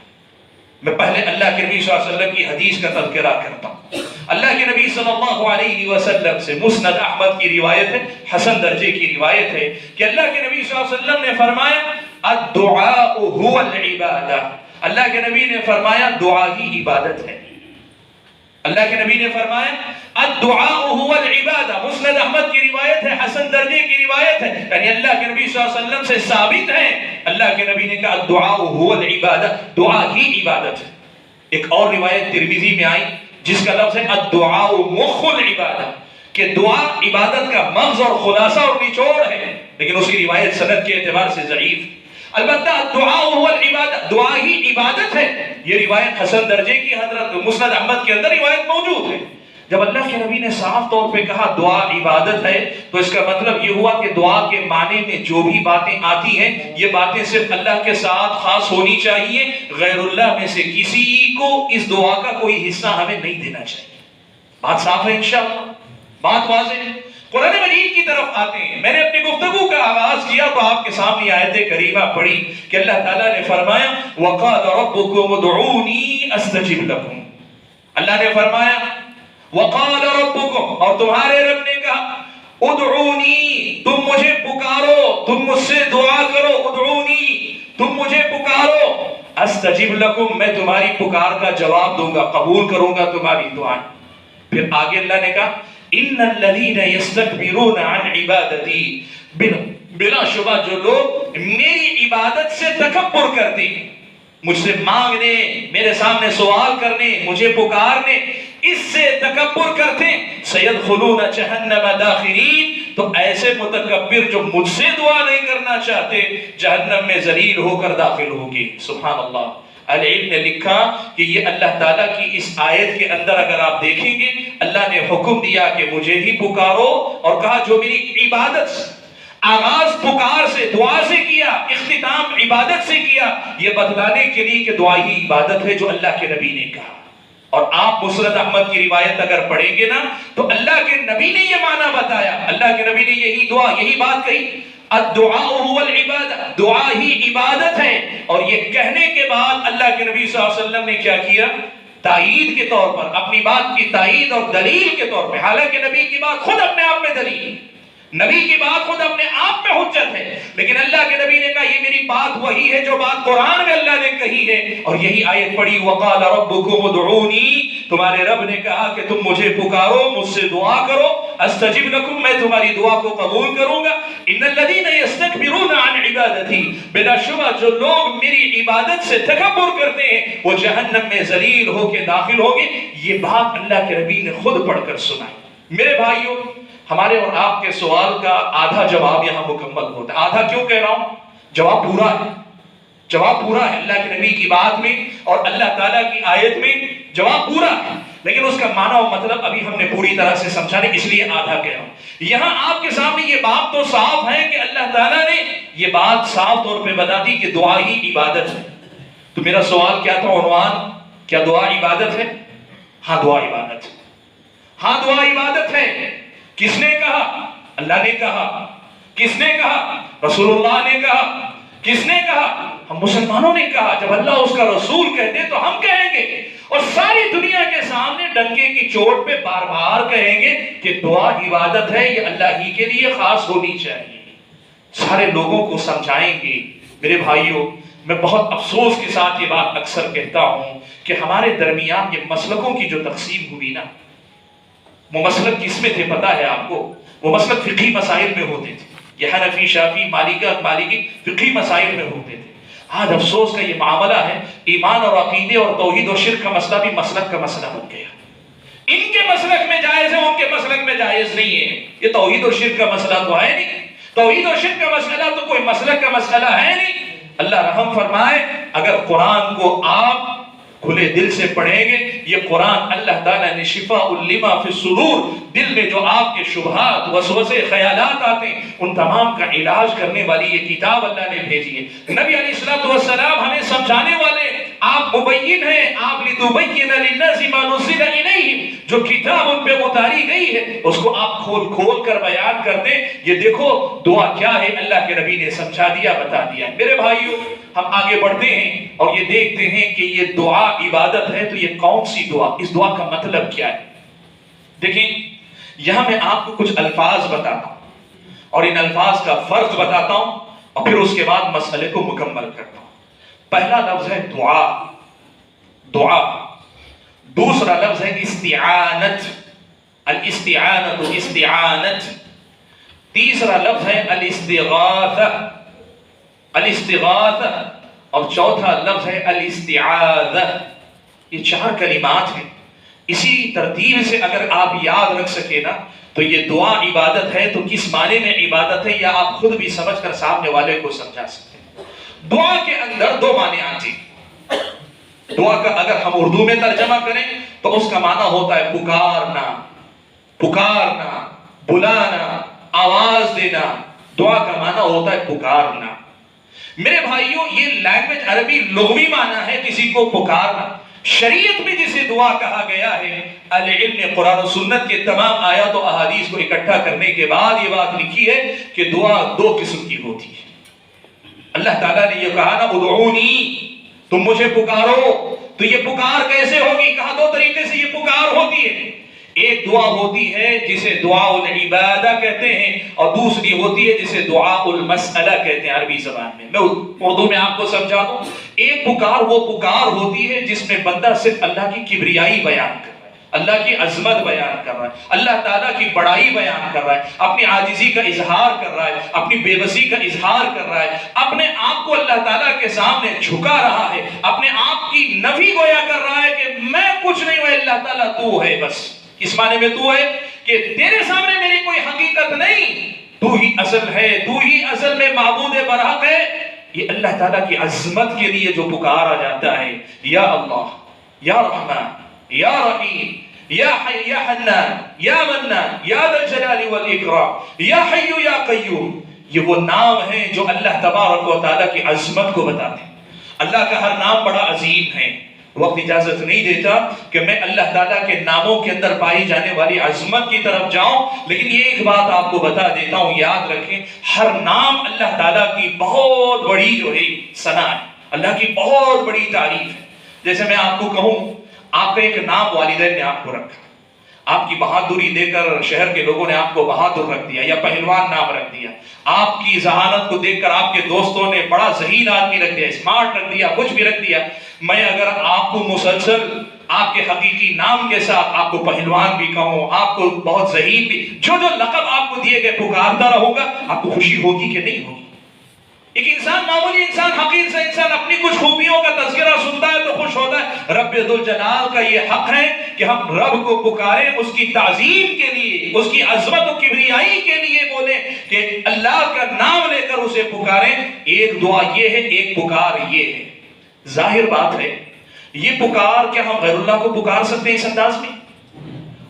میں پہلے اللہ کے نبی صلی اللہ علیہ وسلم کی حدیث کا تذکرہ کرتا ہوں. اللہ کے نبی صلی اللہ علیہ وسلم سے مسند احمد کی روایت ہے، حسن درجے کی روایت ہے کہ اللہ کے نبی صلی اللہ علیہ وسلم نے فرمایا الدعاء هو العبادہ. اللہ کے نبی نے فرمایا دعا ہی عبادت ہے. اللہ کے نبی نے فرمایا الدعاء هو العبادہ، مسند احمد کی روایت ہے، حسن درجے کی روایت ہے، یعنی اللہ کے نبی صلی اللہ علیہ وسلم سے ثابت ہے، اللہ کے نبی نے کہا الدعاء هو العبادہ، دعا ہی عبادت ہے۔ ایک اور روایت ترمذی میں آئی جس کا لفظ ہے الدعاء مخ العبادہ، کہ دعا عبادت کا مغز اور خلاصہ اور نچوڑ ہے، لیکن اس کی روایت سند کے اعتبار سے ضعیف۔ البتہ دعا هو العبادہ، دعا ہی عبادت ہے، یہ روایت حسن درجے کی حضرت مسند احمد کے اندر روایت موجود ہے۔ جب اللہ کے نبی نے صاف طور پہ کہا دعا عبادت ہے تو اس کا مطلب یہ ہوا کہ دعا کے معنی میں جو بھی باتیں آتی ہیں یہ باتیں صرف اللہ کے ساتھ خاص ہونی چاہیے، غیر اللہ میں سے کسی کو اس دعا کا کوئی حصہ ہمیں نہیں دینا چاہیے۔ بات صاف ہے انشاءاللہ، بات واضح ہے۔ قرآن مجید کی طرف آتے ہیں۔ میں نے اپنی گفتگو کا آغاز کیا تو آپ کے سامنے آیت کریمہ پڑھی کہ اللہ تعالیٰ نے فرمایا وَقَالَ رَبُّكُمُ ادْعُونِي أَسْتَجِبْ لَكُمْ، اللہ نے فرمایا وَقَالَ رَبُّكُمْ، اور تمہارے رب نے کہا ادعونی، تم مجھے پکارو، تم مجھ سے دعا کرو، ادعونی، تم مجھے پکارو، استجب لکم، میں تمہاری پکار کا جواب دوں گا، قبول کروں گا تمہاری دعائیں۔ پھر آگے اللہ نے کہا ان الذین یستکبرون عن عبادتی، بلا شبہ جو لوگ میری عبادت سے تکبر کرتے ہیں، مجھ سے مانگنے، میرے سامنے سوال کرنے، مجھے پکارنے، اس سے تکبر کرتے ہیں، سیدخلون جہنم داخرین، تو ایسے متکبر جو مجھ سے دعا نہیں کرنا چاہتے جہنم میں ذلیل ہو کر داخل ہوگی۔ سبحان اللہ۔ العلم نے لکھا کہ یہ اللہ تعالیٰ کی اس آیت کے اندر اگر آپ دیکھیں گے اللہ نے حکم دیا کہ مجھے ہی پکارو، اور کہا جو میری عبادت آغاز پکار سے، دعا سے کیا، اختتام عبادت سے کیا، یہ بتلانے کے لیے کہ دعا ہی عبادت ہے جو اللہ کے نبی نے کہا۔ اور آپ مسند احمد کی روایت اگر پڑھیں گے نا تو اللہ کے نبی نے یہ معنی بتایا، اللہ کے نبی نے یہی دعا، یہی بات کہی الدعاء هو العبادہ، دعا ہی عبادت ہے۔ اور یہ کہنے کے بعد اللہ کے نبی صلی اللہ علیہ وسلم نے کیا کیا؟ تائید کے طور پر، اپنی بات کی تائید اور دلیل کے طور پہ، حالانکہ نبی کی بات خود اپنے آپ میں دلیل، نبی کی بات خود اپنے آپ میں حجت ہے، لیکن اللہ کے نبی نے کہا یہ میری بات وہی ہے جو بات قرآن میں اللہ نے کہی ہے، اور یہی آیت پڑھی وَقَالَ رَبُّكُمُ ادْعُونِي، تمہارے رب نے کہا کہ تم مجھے پکارو، مجھ سے دعا کرو، استجب لکم، میں تمہاری دعا کو قبول کروں گا۔ ان الذین یستکبرون عن عبادتی، بلا شبہ جو لوگ میری عبادت سے تکبر کرتے ہیں وہ جہنم میں ذلیل ہو کے داخل ہوں گے۔ یہ بات اللہ کے نبی نے خود پڑھ کر سنائی۔ میرے بھائیوں، ہمارے اور آپ کے سوال کا آدھا جواب یہاں مکمل ہوتا ہے۔ آدھا کیوں کہہ رہا ہوں؟ جواب پورا ہے، جواب پورا ہے، اللہ کے نبی کی بات میں اور اللہ تعالیٰ کی آیت میں جواب پورا ہے، لیکن اس کا معنی و مطلب ابھی ہم نے پوری طرح سے سمجھا نہیں، اس لیے آدھا کہہ رہا ہوں۔ یہاں آپ کے سامنے یہ بات تو صاف ہے کہ اللہ تعالیٰ نے یہ بات صاف طور پہ بتا دی کہ دعا ہی عبادت ہے۔ تو میرا سوال کیا تھا عنوان؟ کیا دعا عبادت ہے؟ ہاں دعا عبادت ہے، ہاں دعا عبادت ہے۔ کس نے کہا؟ اللہ نے کہا۔ کس نے کہا؟ رسول اللہ نے کہا۔ کس نے کہا؟ ہم مسلمانوں نے کہا۔ جب اللہ اس کا رسول کہتے تو ہم کہیں گے، اور ساری دنیا کے سامنے ڈنکے کی چوٹ پہ بار بار کہیں گے کہ دعا عبادت ہے، یہ اللہ ہی کے لیے خاص ہونی چاہیے، سارے لوگوں کو سمجھائیں گے۔ میرے بھائیوں، میں بہت افسوس کے ساتھ یہ بات اکثر کہتا ہوں کہ ہمارے درمیان یہ مسلکوں کی جو تقسیم ہوئی نا، وہ مسلک کس میں تھے پتہ ہے آپ کو؟ وہ مسلک فقہی مسائل میں ہوتے تھے، یہ حنفی، شافعی، مالکی فقہی مسائل میں ہوتے تھے۔ آج افسوس کا یہ معاملہ ہے، ایمان اور عقیدے اور توحید اور شرک کا مسئلہ بھی مسلک کا مسئلہ بن گیا۔ ان کے مسلک میں جائز ہے، ان کے مسلک میں جائز نہیں ہے۔ یہ توحید اور شرک کا مسئلہ تو ہے نہیں، توحید اور شرک کا مسئلہ تو کوئی مسلک کا مسئلہ ہے نہیں۔ اللہ رحم فرمائے، اگر قرآن کو آپ کھلے دل سے پڑھیں گے، یہ قرآن اللہ تعالیٰ نے شفاء لما فی الصدور، دل میں جو آپ کے شبہات، وسوسے، خیالات آتے ہیں ان تمام کا علاج کرنے والی یہ کتاب اللہ نے بھیجی ہے۔ نبی علیہ الصلوۃ والسلام ہمیں سمجھانے والے، آپ مبین ہیں، آپ لتبین للناس ما نزل الیہم، جو کتاب ان پہ اتاری گئی ہے اس کو آپ کھول کھول کر بیان کر دیں، یہ دیکھو دعا کیا ہے، اللہ کے نبی نے سمجھا دیا، بتا دیا۔ میرے بھائیوں، ہم آگے بڑھتے ہیں اور یہ دیکھتے ہیں کہ یہ دعا عبادت ہے تو یہ کون سی دعا، اس دعا کا مطلب کیا ہے؟ دیکھیں، یہاں میں آپ کو کچھ الفاظ بتاتا ہوں اور ان الفاظ کا فرق بتاتا ہوں اور پھر اس کے بعد مسئلے کو مکمل کرتا ہوں۔ پہلا لفظ ہے دعا۔ دعا، دوسرا لفظ ہے استعانت، الاستعانت استعانت. تیسرا لفظ ہے الاستغاثہ، الاستغاثہ. اور چوتھا لفظ ہے الاستعاذہ. یہ 4 کلمات ہیں. اسی ترتیب سے اگر آپ یاد رکھ سکے نا تو یہ دعا عبادت ہے. تو کس معنی میں عبادت ہے یا آپ خود بھی سمجھ کر سامنے والے کو سمجھا سکتے ہیں. دعا کے اندر 2 معنی آتے ہیں. دعا کا اگر ہم اردو میں ترجمہ کریں تو اس کا معنی ہوتا ہے پکارنا، پکارنا، بلانا، آواز دینا. دعا کا معنی ہوتا ہے پکارنا. میرے بھائیوں یہ لینگویج عربی لغوی معنی ہے کسی کو پکارنا. شریعت میں جسے دعا کہا گیا ہے، اہل علم نے قرآن و سنت کے تمام آیات و احادیث کو اکٹھا کرنے کے بعد یہ بات لکھی ہے کہ دعا 2 قسم کی ہوتی ہے. اللہ تعالیٰ نے یہ کہا نا ادعونی، تم مجھے پکارو. تو یہ پکار کیسے ہوگی؟ کہا 2 طریقے سے یہ پکار ہوتی ہے. ایک دعا ہوتی ہے جسے دعا العبادہ کہتے ہیں، اور دوسری ہوتی ہے جسے دعا المسئلہ کہتے ہیں عربی زبان میں. میں اردو میں آپ کو سمجھا دوں. ایک پکار وہ پکار ہوتی ہے جس میں بندہ صرف اللہ کی کبریائی بیان کر رہا ہے، اللہ کی عظمت بیان کر رہا ہے، اللہ تعالیٰ کی بڑائی بیان کر رہا ہے، اپنی عاجزی کا اظہار کر رہا ہے، اپنی بے بسی کا اظہار کر رہا ہے، اپنے آپ کو اللہ تعالیٰ کے سامنے جھکا رہا ہے، اپنے آپ کی نفی گویا کر رہا ہے کہ میں کچھ نہیں ہوں، اللہ تعالیٰ تو ہے بس. اس معنی میں تو ہے کہ تیرے سامنے میری کوئی حقیقت نہیں، تو ہی اصل ہے، تو ہی اصل میں معبود برحق ہے. یہ اللہ تعالیٰ کی عظمت کے لیے جو پکارا جاتا ہے، یا اللہ، یا رحمان، یا رحیم، یا حی یا حنان، یا منان، یا ذا الجلال والاکرام، یا حی یا قیوم. یہ وہ نام ہیں جو اللہ تبارک و تعالیٰ کی عظمت کو بتاتے ہیں. اللہ کا ہر نام بڑا عظیم ہے. وقت اجازت نہیں دیتا کہ میں اللہ تعالیٰ کے ناموں کے اندر پائی جانے والی عظمت کی طرف جاؤں، لیکن یہ ایک بات آپ کو بتا دیتا ہوں، یاد رکھیں ہر نام اللہ تعالیٰ کی بہت بڑی جو ہے ثنا ہے، اللہ کی بہت بڑی تعریف ہے. جیسے میں آپ کو کہوں آپ کا ایک نام والدین نے آپ کو رکھا، آپ کی بہادری دے کر شہر کے لوگوں نے آپ کو بہادر رکھ دیا یا پہلوان نام رکھ دیا، آپ کی ذہانت کو دیکھ کر آپ کے دوستوں نے بڑا ذہین آدمی رکھ دیا، اسمارٹ رکھ دیا، کچھ بھی رکھ دیا. میں اگر آپ کو مسلسل آپ کے حقیقی نام کے ساتھ آپ کو پہلوان بھی کہوں، آپ کو بہت ذہین بھی، جو جو لقب آپ کو دیے گئے پکارتا رہوں گا، آپ کو خوشی ہوگی کہ نہیں ہوگی؟ ایک انسان، معمولی انسان، حقیر سے انسان اپنی کچھ خوبیوں کا تذکرہ سنتا ہے تو خوش ہوتا ہے. رب ذوالجلال کا یہ حق ہے کہ ہم رب کو پکاریں، اس کی تعظیم کے لیے، اس کی عظمت و کبریائی کے لیے بولیں کہ اللہ کا نام لے کر اسے پکاریں. ایک دعا یہ ہے، ایک پکار یہ ہے. ظاہر بات ہے یہ پکار کیا ہم غیر اللہ کو پکار سکتے ہیں اس انداز میں؟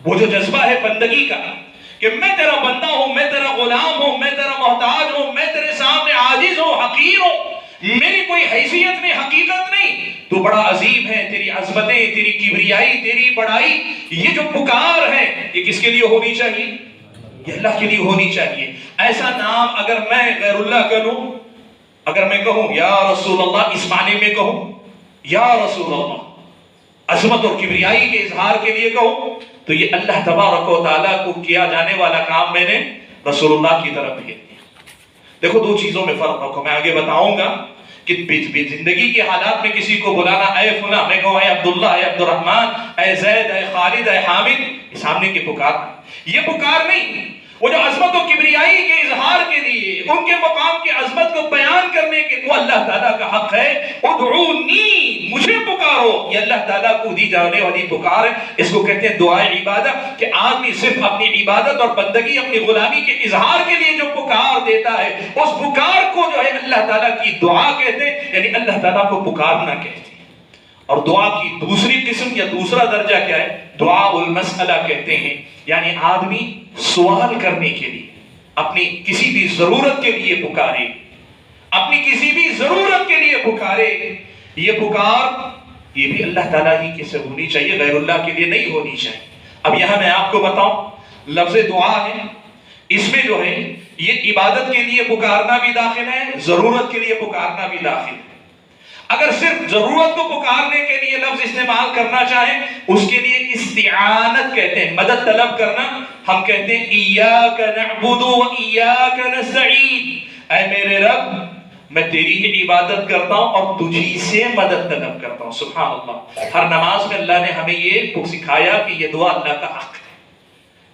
وہ جو جذبہ ہے بندگی کا کہ میں تیرا بندہ ہوں، میں تیرا غلام ہوں، میں تیرا محتاج ہوں، میں تیرے سامنے عاجز ہوں، حقیر ہوں، میری کوئی حیثیت نہیں، حقیقت نہیں، تو بڑا عظیم ہے، تیری عظمتیں، تیری کبریائی، تیری بڑائی. یہ جو پکار ہے یہ کس کے لیے ہونی چاہیے؟ یہ اللہ کے لیے ہونی چاہیے. ایسا نام اگر میں غیر اللہ کا لوں، اگر میں کہوں یا رسول اللہ، اس معنی میں کہوں یا رسول اللہ، عظمت اور کبریائی کے اظہار کے لیے کہوں، تو یہ اللہ تبارک و تعالیٰ کو کیا جانے والا کام میں نے رسول اللہ کی طرف بھیج دیا. دیکھو 2 چیزوں میں فرق رکھو. میں آگے بتاؤں گا کہ زندگی کے حالات میں کسی کو بلانا اے فلاں، میں کہوں اے عبداللہ، اے عبد الرحمن، اے زید، اے خالد، اے حامد، سامنے کی پکار. یہ پکار نہیں، وہ جو عظمت و کبریائی کے اظہار کے لیے، ان کے مقام کی عظمت کو بیان کرنے کے، وہ اللہ تعالیٰ کا حق ہے. ادعونی، مجھے پکارو، یہ اللہ تعالیٰ کو دی جانے والی پکار ہے. اس کو کہتے ہیں دعائے عبادت، کہ آدمی صرف اپنی عبادت اور بندگی، اپنی غلامی کے اظہار کے لیے جو پکار دیتا ہے، اس پکار کو جو ہے اللہ تعالیٰ کی دعا کہتے ہیں، یعنی اللہ تعالیٰ کو پکارنا کہتے ہیں. اور دعا کی دوسری قسم یا دوسرا درجہ کیا ہے؟ دعا المسئلہ کہتے ہیں، یعنی آدمی سوال کرنے کے لیے، اپنی کسی بھی ضرورت کے لیے پکارے، اپنی کسی بھی ضرورت کے لیے پکارے. یہ پکار یہ بھی اللہ تعالیٰ ہی کی سے ہونی چاہیے، غیر اللہ کے لیے نہیں ہونی چاہیے. اب یہاں میں آپ کو بتاؤں، لفظ دعا ہے، اس میں جو ہے یہ عبادت کے لیے پکارنا بھی داخل ہے، ضرورت کے لیے پکارنا بھی داخل ہے. اگر صرف ضرورت کو پکارنے کے لیے لفظ استعمال کرنا چاہیں، اس کے لیے استعانت کہتے ہیں، مدد طلب کرنا. ہم کہتے ہیں ایاک نعبد و ایاک نستعین، اے میرے رب میں تیری ہی عبادت کرتا ہوں اور تجھی سے مدد طلب کرتا ہوں. سبحان اللہ. ہر نماز میں اللہ نے ہمیں یہ سکھایا کہ یہ دعا اللہ کا حق ہے,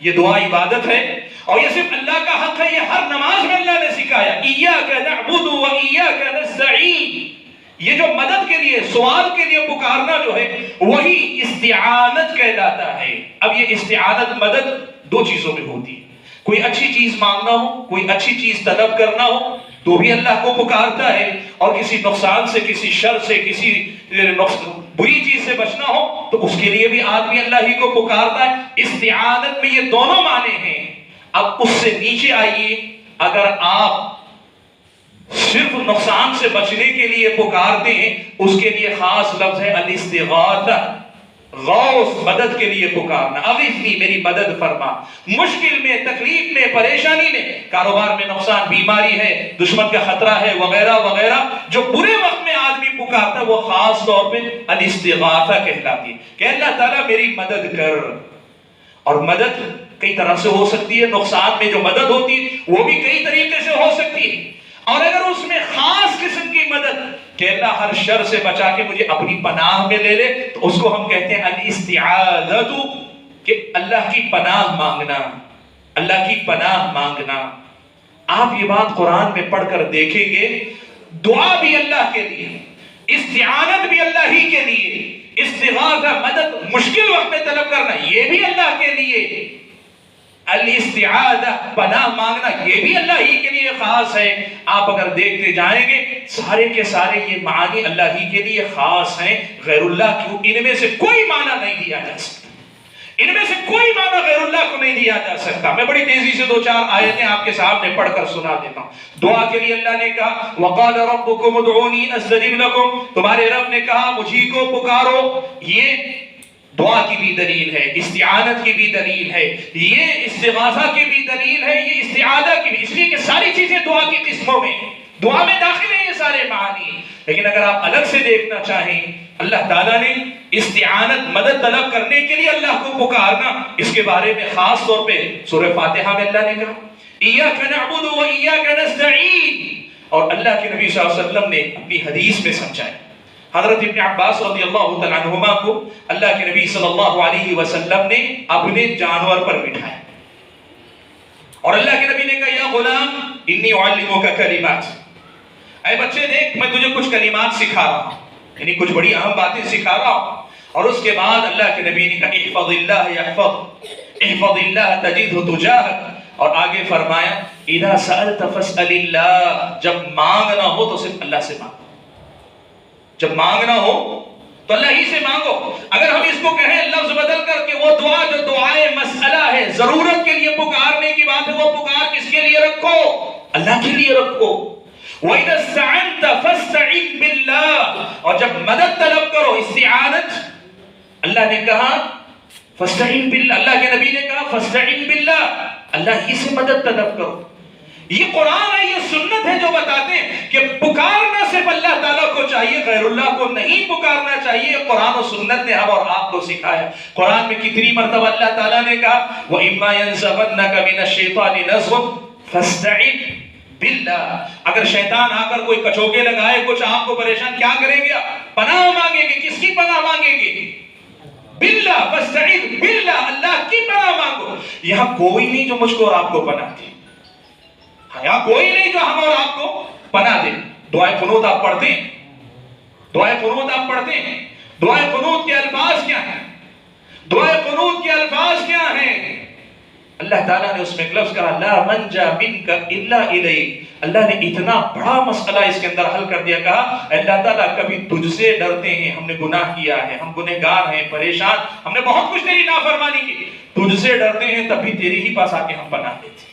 یہ دعا عبادت ہے, اور یہ صرف اللہ کا حق ہے, یہ ہر نماز میں اللہ نے سکھایا. ایاک نعبد و ایاک نستعین, یہ جو مدد کے لیے, سوال کے لیے پکارنا جو ہے وہی استعانت کہلاتا ہے. اب یہ استعانت مدد دو چیزوں میں ہوتی ہے. کوئی اچھی چیز مانگنا ہو, کوئی اچھی چیز طلب کرنا ہو تو بھی اللہ کو پکارتا ہے, اور کسی نقصان سے, کسی شر سے, کسی بری چیز سے بچنا ہو تو اس کے لیے بھی آدمی اللہ ہی کو پکارتا ہے. استعانت میں یہ دونوں معنی ہیں. اب اس سے نیچے آئیے, اگر آپ صرف نقصان سے بچنے کے لیے پکارتے ہیں, اس کے لیے خاص لفظ ہے الاستغاثہ, غوث, مدد کے لیے پکارنا. اغثنی, میری مدد فرما. مشکل میں, تکلیف میں, پریشانی میں, کاروبار میں نقصان, بیماری ہے, دشمن کا خطرہ ہے, وغیرہ وغیرہ, جو برے وقت میں آدمی پکارتا ہے وہ خاص طور پہ الاستغاثہ کہلاتی ہے کہ اللہ تعالیٰ میری مدد کر. اور مدد کئی طرح سے ہو سکتی ہے. نقصان میں جو مدد ہوتی ہے وہ بھی کئی طریقے سے ہو سکتی ہے. اور اگر اس میں خاص قسم کی مدد کہ اللہ ہر شر سے بچا کے مجھے اپنی پناہ میں لے لے, تو اس کو ہم کہتے ہیں الاستعاذۃ, کہ اللہ کی پناہ مانگنا, اللہ کی پناہ مانگنا. آپ یہ بات قرآن میں پڑھ کر دیکھیں گے, دعا بھی اللہ کے لیے, استعانت بھی اللہ ہی کے لیے, استغاثہ مدد مشکل وقت میں طلب کرنا یہ بھی اللہ کے لیے, الاستعاذہ پناہ مانگنا یہ بھی اللہ ہی کے لیے خاص ہے. آپ اگر دیکھتے جائیں گے سارے کے سارے یہ معانی اللہ ہی کے لیے خاص ہیں, غیر اللہ کو ان میں سے کوئی معنی نہیں دیا جا سکتا, ان میں سے کوئی معنی غیر اللہ کو نہیں دیا جا سکتا. میں بڑی تیزی سے دو چار آیتیں آپ کے سامنے پڑھ کر سنا دیتا ہوں. دعا کے لیے اللہ نے کہا وَقَالَ رَبُّكُمُ ادْعُونِي أَسْتَجِبْ لَكُمْ, تمہارے رب نے کہا مجھی کو پکارو. یہ دعا کی بھی دلیل ہے, استعانت کی بھی دلیل ہے, یہ استغاثہ کی بھی دلیل ہے, یہ استعاذہ کی بھی, اس لیے کہ ساری چیزیں دعا کی قسموں میں, دعا میں داخل ہیں یہ سارے معانی. لیکن اگر آپ الگ سے دیکھنا چاہیں, اللہ تعالیٰ نے استعانت مدد طلب کرنے کے لیے اللہ کو پکارنا, اس کے بارے میں خاص طور پہ سورہ فاتحہ میں اللہ نے کہا ایاک نعبد و ایاک نستعین, اور اللہ کے نبی صلی اللہ علیہ وسلم نے اپنی حدیث میں سمجھایا. حضرت ابن عباس رضی اللہ تعالیٰ عنہما کو اللہ کے نبی صلی اللہ علیہ وسلم نے اپنے جانور پر بٹھایا, اور اللہ کے نبی نے کہا یا غلام انی اعلمک کلمات, اے بچے دیکھ میں تجھے کچھ کلمات سکھا رہا ہوں, یعنی کچھ بڑی اہم باتیں سکھا رہا ہوں. اور اس کے بعد اللہ کے نبی نے کہا احفظ اللہ یحفظ, احفظ اللہ تجدہ تجاہک, اور آگے فرمایا اذا سألت فاسأل اللہ, جب مانگنا ہو تو صرف اللہ سے مانگو, جب مانگنا ہو تو اللہ ہی سے مانگو. اگر ہم اس کو کہیں لفظ بدل کر کے وہ دعا جو دعائے مسئلہ ہے, ضرورت کے لیے پکارنے کی بات ہے, وہ پکار کس کے لیے رکھو, اللہ کے لیے رکھو. وَإِذَا اسْتَعَنْتَ فَاسْتَعِنْ بِاللَّهِ, اور جب مدد طلب کرو, استعانت, اللہ نے کہا فَاسْتَعِنْ بِاللَّهِ, اللہ کے نبی نے کہا فَاسْتَعِنْ بِاللَّهِ, اللہ ہی سے مدد طلب کرو. یہ قرآن ہے, یہ سنت ہے جو بتاتے ہیں کہ پکارنا صرف اللہ تعالیٰ کو چاہیے, غیر اللہ کو نہیں پکارنا چاہیے. قرآن و سنت نے ہم اور آپ کو سکھایا. قرآن میں کتنی مرتبہ اللہ تعالیٰ نے کہا وَإِمَّا يَنزَغَنَّكَ مِنَ الشَّيْطَانِ نَزْغٌ فَاسْتَعِذْ بِاللَّهِ, اگر شیطان آ کر کوئی کچوکے لگائے, کچھ آپ کو پریشان, کیا کریں گے, پناہ مانگیں گے. کس کی پناہ مانگیں گے, باللہ, فاستعذ باللہ, اللہ کی پناہ مانگو. یہاں کوئی نہیں جو مجھ کو اور آپ کو پناہ دے, یہاں کوئی نہیں جو ہم اور آپ کو پناہ دے. دعائے قنوت آپ پڑھتے ہیں, دعائے قنوت آپ پڑھتے ہیں, دعائے قنوت کے الفاظ کیا ہیں, دعائے قنوت کے الفاظ کیا ہیں. اللہ تعالیٰ نے اس میں ایک لفظ کہا لا منجا منک الا الیک, اللہ نے اتنا بڑا مسئلہ اس کے اندر حل کر دیا. کہا اللہ تعالیٰ کبھی تجھ سے ڈرتے ہیں, ہم نے گناہ کیا ہے, ہم گنہگار ہیں, پریشان, ہم نے بہت کچھ تیری نافرمانی کی, تجھ سے ڈرتے ہیں تب بھی تیری ہی پاس آ کے ہم پناہ دیتے.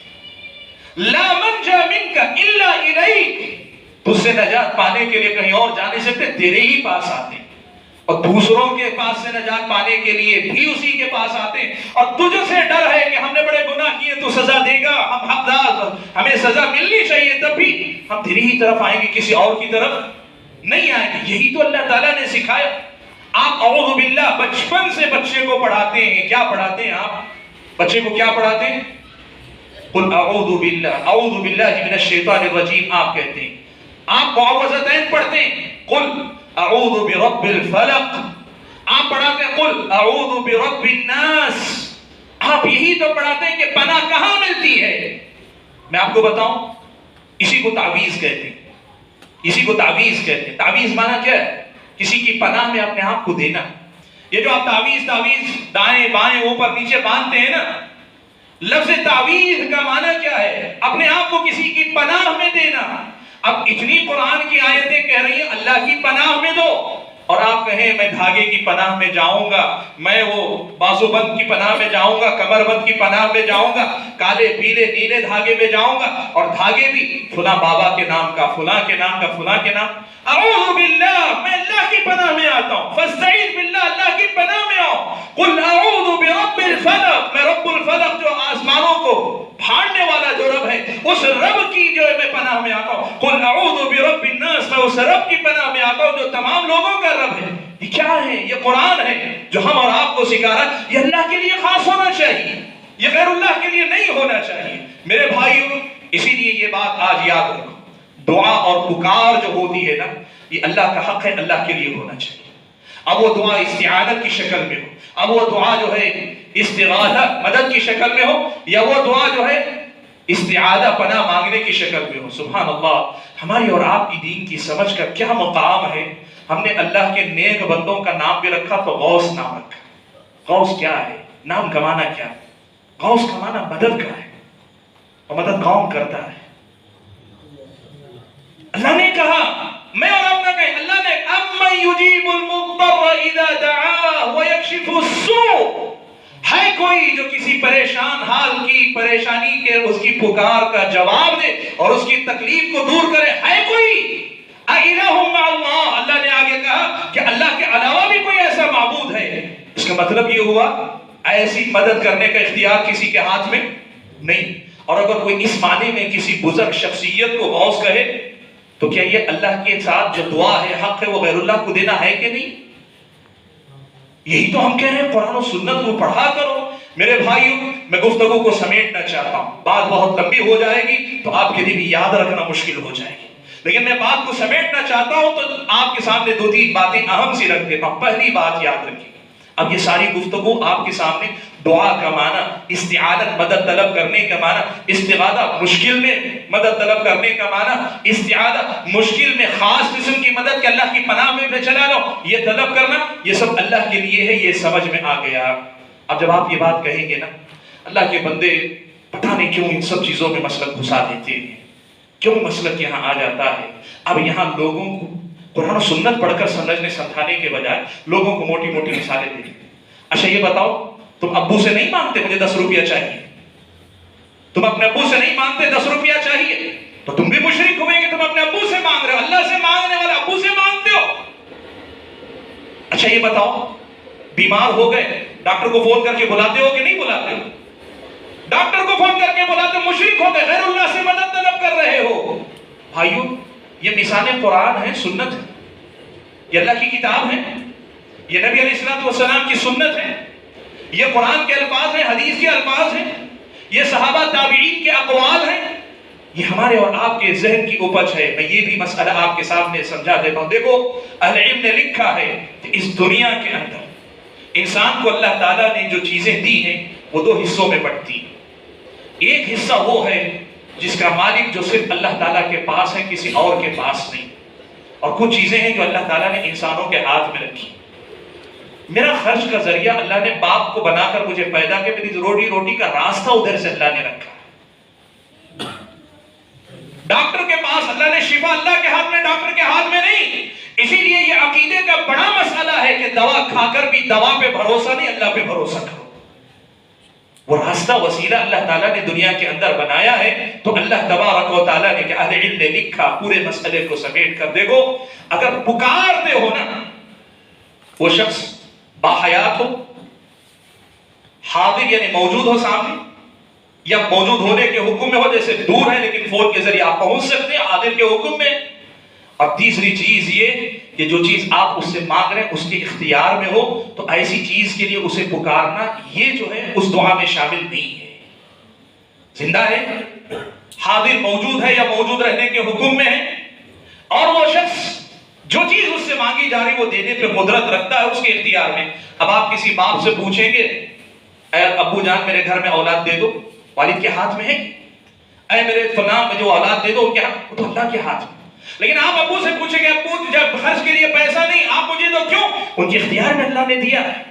لا منجا منک الا الیک, تجھ سے نجات پانے کے لیے کہیں اور جا نہیں سکتے, تیرے ہی پاس آتے ہیں. اور دوسروں کے پاس سے نجات پانے کے لیے بھی اسی کے پاس آتے ہیں. اور تجھ سے ڈر ہے کہ ہم نے بڑے گناہ کیے, تو سزا دے گا, ہم حقدار, ہمیں سزا ملنی چاہیے, تب بھی ہم تیری ہی طرف آئیں گے, کسی اور کی طرف نہیں آئیں گے. یہی تو اللہ تعالیٰ نے سکھایا. آپ اعوذ باللہ بچپن سے بچے کو پڑھاتے ہیں. کیا پڑھاتے ہیں آپ بچے کو, کیا پڑھاتے ہیں, قل اعوذ باللہ, اعوذ باللہ من الشیطان الرجیم, آپ کہتے ہیں. آپ معوذتین پڑھتے ہیں، قل اعوذ برب الفلق، آپ پڑھاتے ہیں قل اعوذ برب الناس، آپ یہی تو پڑھاتے ہیں کہ پناہ کہاں ملتی ہے؟ میں آپ کو بتاؤں، اسی کو تعویذ کہتے ہیں، اسی کو تعویذ کہتے ہیں۔ تعویذ معنی کیا ہے؟ کسی کی پناہ میں اپنے آپ کو دینا۔ یہ جو آپ تعویذ دائیں بائیں اوپر نیچے باندھتے ہیں نا، لفظ تعویذ کا معنی کیا ہے؟ اپنے آپ کو کسی کی پناہ میں دینا۔ اب اتنی قرآن کی آیتیں کہہ رہی ہیں اللہ کی پناہ میں دو، اور آپ کہیں میں دھاگے کی پناہ میں جاؤں گا، میں وہ بازو بند کی پناہ میں جاؤں گا، کمر بند کی پناہ میں جاؤں گا، کالے پیلے نیلے دھاگے میں جاؤں گا، اور دھاگے بھی فلاں بابا کے نام کا، فلاں کے نام کا، فلاں کے نام۔ اعوذ باللہ، میں اللہ کی پناہ میں آتا ہوں، فاستعیذ باللہ، اللہ کی پناہ میں آؤ۔ قل اعوذ برب الفلق، میں رب الفلق جو آسمانوں کو پھاڑنے والا جو رب ہے، اس رب کی جو میں پناہ میں آتا ہوں۔ قل اعوذ برب الناس، میں اس رب کی پناہ میں آتا ہوں جو تمام لوگوں کا رب ہے۔ یہ کیا ہے؟ یہ قرآن ہے جو ہم اور آپ کو سکھا رہا ہے۔ یہ اللہ کے لیے خاص ہونا چاہیے، یہ غیر اللہ کے لیے نہیں ہونا چاہیے۔ میرے بھائیوں، اسی لیے یہ بات آج یاد رکھو، دعا اور پکار جو ہوتی ہے نا، یہ اللہ کا حق ہے، اللہ کے لیے ہونا چاہیے۔ اب وہ دعا استعانت کی شکل میں ہو، اب وہ دعا جو ہے استغاثہ مدد کی شکل میں ہو، یا وہ دعا جو ہے استعاذہ پناہ مانگنے کی شکل میں ہو۔ سبحان اللہ، ہماری اور آپ کی دین کی سمجھ کا کیا مقام ہے۔ ہم نے اللہ کے نیک بندوں کا نام بھی رکھا تو غوث نام رکھا۔ غوث کیا ہے؟ نام کا معنی کیا ہے؟ غوث کا معنی مدد کا ہے، اور مدد کون کرتا ہے؟ اللہ نے کہا، میں اور آپ نہ کہیں، اللہ نے اَمَّن يُجِيبُ الْمُضْطَرَّ إِذَا دَعَاهُ وَيَكْشِفُ السُّوءَ، ہے کوئی جو کسی پریشان حال کی پریشانی کے اس کی پکار کا جواب دے اور اس کی تکلیف کو دور کرے؟ ہے کوئی؟ اَإِلَٰهٌ مَّعَ اللَّهِ، اللہ نے آگے کہا کہ اللہ کے علاوہ بھی کوئی ایسا معبود ہے؟ اس کا مطلب یہ ہوا ایسی مدد کرنے کا اختیار کسی کے ہاتھ میں نہیں۔ اور اگر کوئی اس معنی میں کسی بزرگ شخصیت کو غوث کہے تو کیا یہ اللہ کے ساتھ جو دعا ہے، حق ہے، وہ غیر اللہ کو دینا ہے کہ نہیں؟ یہی تو ہم کہہ رہے ہیں، قرآن و سنت کو پڑھا کرو۔ میرے بھائیوں، میں گفتگو کو سمیٹنا چاہتا ہوں، بات بہت لمبی ہو جائے گی تو آپ کے لیے بھی یاد رکھنا مشکل ہو جائے گی، لیکن میں بات کو سمیٹنا چاہتا ہوں تو آپ کے سامنے دو تین باتیں اہم سی رکھ دیتا ہوں۔ پہلی بات یاد رکھیے، اب یہ ساری گفتگو آپ کے سامنے دعا کا معنی، استعانت مدد طلب کرنے کا معنی، استغاثہ مشکل میں مدد طلب کرنے کا معنی، استعانت مشکل میں خاص قسم کی مدد کہ اللہ کی پناہ میں چلا جاؤ، یہ طلب کرنا، یہ سب اللہ کے لیے ہے، یہ سمجھ میں آ گیا۔ اب جب آپ یہ بات کہیں گے نا، اللہ کے بندے پتہ نہیں کیوں ان سب چیزوں میں مسلک گھسا دیتے ہیں، کیوں مسلک یہاں آ جاتا ہے۔ اب یہاں لوگوں کو قرآن و سنت پڑھ کر سمجھنے سمجھانے کے بجائے لوگوں کو موٹی موٹی مثالیں دیں۔ اچھا یہ بتاؤ، تم ابو سے نہیں مانگتے مجھے 10 روپیہ چاہیے؟ تم اپنے ابو سے نہیں مانگتے 10 روپیہ چاہیے؟ تو تم بھی مشرک ہوئے کہ تم اپنے ابو سے مانگ رہے ہو، اللہ سے مانگنے والا ابو سے مانگتے ہو۔ اچھا یہ بتاؤ، بیمار ہو گئے، ڈاکٹر کو فون کر کے بلاتے ہو کہ نہیں بلاتے ہو؟ ڈاکٹر کو فون کر کے بلاتے ہو، مشرک ہو گئے، غیر اللہ سے مدد طلب کر رہے ہو۔ بھائیو، یہ مثالیں قرآن ہے، سنت ہے، یہ اللہ کی کتاب ہے، یہ نبی علیہ السلام کی سنت ہے، یہ قرآن کے الفاظ ہیں، حدیث کے الفاظ ہیں، یہ صحابہ تابعین کے اقوال ہیں، یہ ہمارے اور آپ کے ذہن کی اپج ہے۔ میں یہ بھی مسئلہ آپ کے سامنے سمجھا دیتا ہوں۔ دیکھو، اہل علم نے لکھا ہے کہ اس دنیا کے اندر انسان کو اللہ تعالیٰ نے جو چیزیں دی ہیں وہ 2 حصوں میں بٹتی ہیں۔ ایک حصہ وہ ہے جس کا مالک جو صرف اللہ تعالیٰ کے پاس ہے، کسی اور کے پاس نہیں، اور کچھ چیزیں ہیں جو اللہ تعالیٰ نے انسانوں کے ہاتھ میں رکھی۔ میرا خرچ کا ذریعہ اللہ نے باپ کو بنا کر مجھے پیدا کیا، میری روٹی کا راستہ ادھر سے اللہ نے رکھا۔ ڈاکٹر کے پاس اللہ نے شفا اللہ کے ہاتھ میں، ڈاکٹر کے ہاتھ میں نہیں۔ اسی لیے یہ عقیدے کا بڑا مسئلہ ہے کہ دوا کھا کر بھی دوا پہ بھروسہ نہیں، اللہ پہ بھروسہ کرو۔ وہ راستہ وسیلہ اللہ تعالیٰ نے دنیا کے اندر بنایا ہے، تو اللہ تبارک و تعالیٰ نے کہ اہل علم نے لکھا، پورے مسئلے کو سمیٹ کر دیکھو، اگر پکارتے ہو نا، وہ شخص باحیات ہو، حاضر یعنی موجود ہو سامنے، یا موجود ہونے کے حکم میں ہو، جیسے دور ہے لیکن فون کے ذریعے آپ پہنچ سکتے ہیں، حاضر کے حکم میں۔ اور تیسری چیز یہ کہ جو چیز آپ اس سے مانگ رہے ہیں اس کے اختیار میں ہو، تو ایسی چیز کے لیے اسے پکارنا یہ جو ہے اس دعا میں شامل نہیں ہے۔ زندہ ہے، حاضر موجود ہے یا موجود رہنے کے حکم میں ہے، جا رہی وہ دینے پہ قدرت رکھتا ہے اس کے اختیار میں. اب آپ کسی باپ سے پوچھیں گے اے ابو جان میرے گھر میں اولاد دے دو، والد کے ہاتھ میں ہے. اے میرے فلاں میں جو اولاد دے دو کیا، وہ تو اللہ کے ہاتھ میں. لیکن آپ ابو سے پوچھیں گے ابو جب خرچ کے لیے پیسہ نہیں آپ مجھے دو، کیوں؟ ان کے اختیار میں اللہ نے دیا ہے.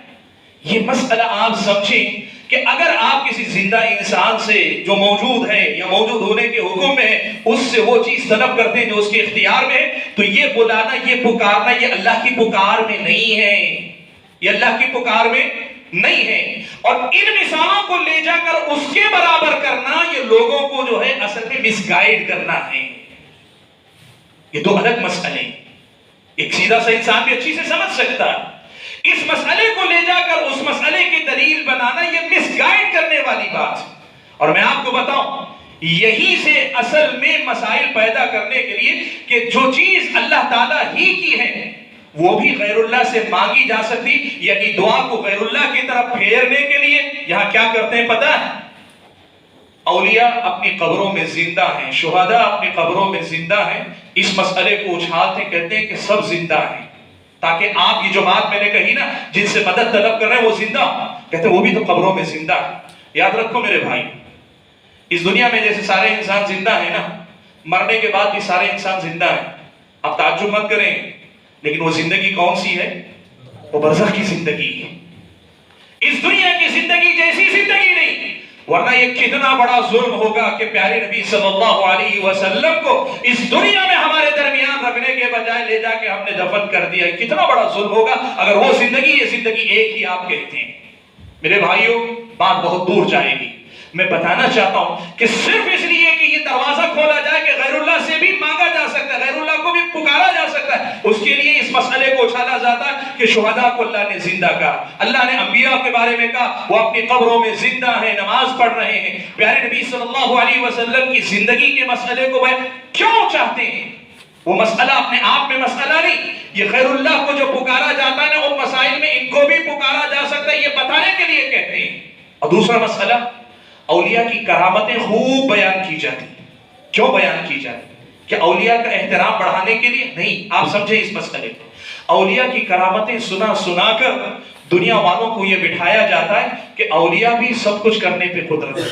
یہ مسئلہ آپ سمجھیں کہ اگر آپ کسی زندہ انسان سے جو موجود ہے یا موجود ہونے کے حکم میں ہے اس سے وہ چیز طلب کرتے ہیں جو اس کے اختیار میں ہے، تو یہ بلانا، یہ پکارنا، یہ اللہ کی پکار میں نہیں ہے. یہ اللہ کی پکار میں نہیں ہے. اور ان مثالوں کو لے جا کر اس کے برابر کرنا یہ لوگوں کو جو ہے اصل میں مس گائیڈ کرنا ہے. یہ دو الگ مسئلے ہیں. ایک سیدھا سا انسان بھی اچھی سے سمجھ سکتا ہے. اس مسئلے کو لے جا کر اس مسئلے کی دلیل بنانا یہ مس گائیڈ کرنے والی بات ہے. اور میں آپ کو بتاؤں یہی سے اصل میں مسائل پیدا کرنے کے لیے کہ جو چیز اللہ تعالیٰ ہی کی ہے وہ بھی غیر اللہ سے مانگی جا سکتی، یعنی دعا کو غیر اللہ کی طرف پھیرنے کے لیے یہاں کیا کرتے ہیں پتہ ہے؟ اولیاء اپنی قبروں میں زندہ ہیں، شہداء اپنی قبروں میں زندہ ہیں. اس مسئلے کو اچھالتے کہتے ہیں کہ سب زندہ ہیں، تاکہ آپ کی جو بات میں نے کہی نا جن سے مدد طلب کر رہے ہیں وہ زندہ ہوں، کہتے ہیں وہ بھی تو قبروں میں زندہ ہیں. یاد رکھو میرے بھائی، اس دنیا میں جیسے سارے انسان زندہ ہیں نا، مرنے کے بعد بھی سارے انسان زندہ ہیں. آپ تعجب مت کریں، لیکن وہ زندگی کون سی ہے؟ وہ برزخ کی زندگی ہے. اس دنیا کی زندگی جیسی زندگی نہیں. ورنہ یہ کتنا بڑا ظلم ہوگا کہ پیارے نبی صلی اللہ علیہ وسلم کو اس دنیا میں ہمارے درمیان رکھنے کے بجائے لے جا کے ہم نے دفن کر دیا. کتنا بڑا ظلم ہوگا اگر وہ زندگی یہ زندگی ایک ہی آپ کہتے ہیں. میرے بھائیوں بات بہت دور جائے گی. میں بتانا چاہتا ہوں کہ صرف اس لیے کہ یہ دروازہ کھولا جائے کہ غیر اللہ سے بھی مانگا جا سکتا ہے، غیر اللہ کو بھی پکارا جا سکتا ہے، اس کے لیے اس مسئلے کو اچھالا جاتا ہے کہ شہداء کو اللہ نے زندہ کہا. اللہ نے انبیاء کے بارے میں کہا وہ اپنی قبروں میں زندہ ہیں، نماز پڑھ رہے ہیں. پیارے نبی صلی اللہ علیہ وسلم کی زندگی کے مسئلے کو وہ کیوں چاہتے ہیں؟ وہ مسئلہ اپنے آپ میں مسئلہ نہیں، یہ غیر اللہ کو جو پکارا جاتا ہے نا ان مسائل میں ان کو بھی پکارا جا سکتا ہے، یہ بتانے کے لیے کہتے ہیں. اور دوسرا مسئلہ، اولیاء کی کرامتیں خوب بیان کی جاتی. کیوں بیان کی جاتی؟ کہ اولیاء کا احترام بڑھانے کے لیے نہیں. آپ سمجھیں اس مسئلے کو. اولیاء کی کرامتیں سنا سنا کر دنیا والوں کو یہ بٹھایا جاتا ہے کہ اولیاء بھی سب کچھ کرنے پہ قدرت ہے.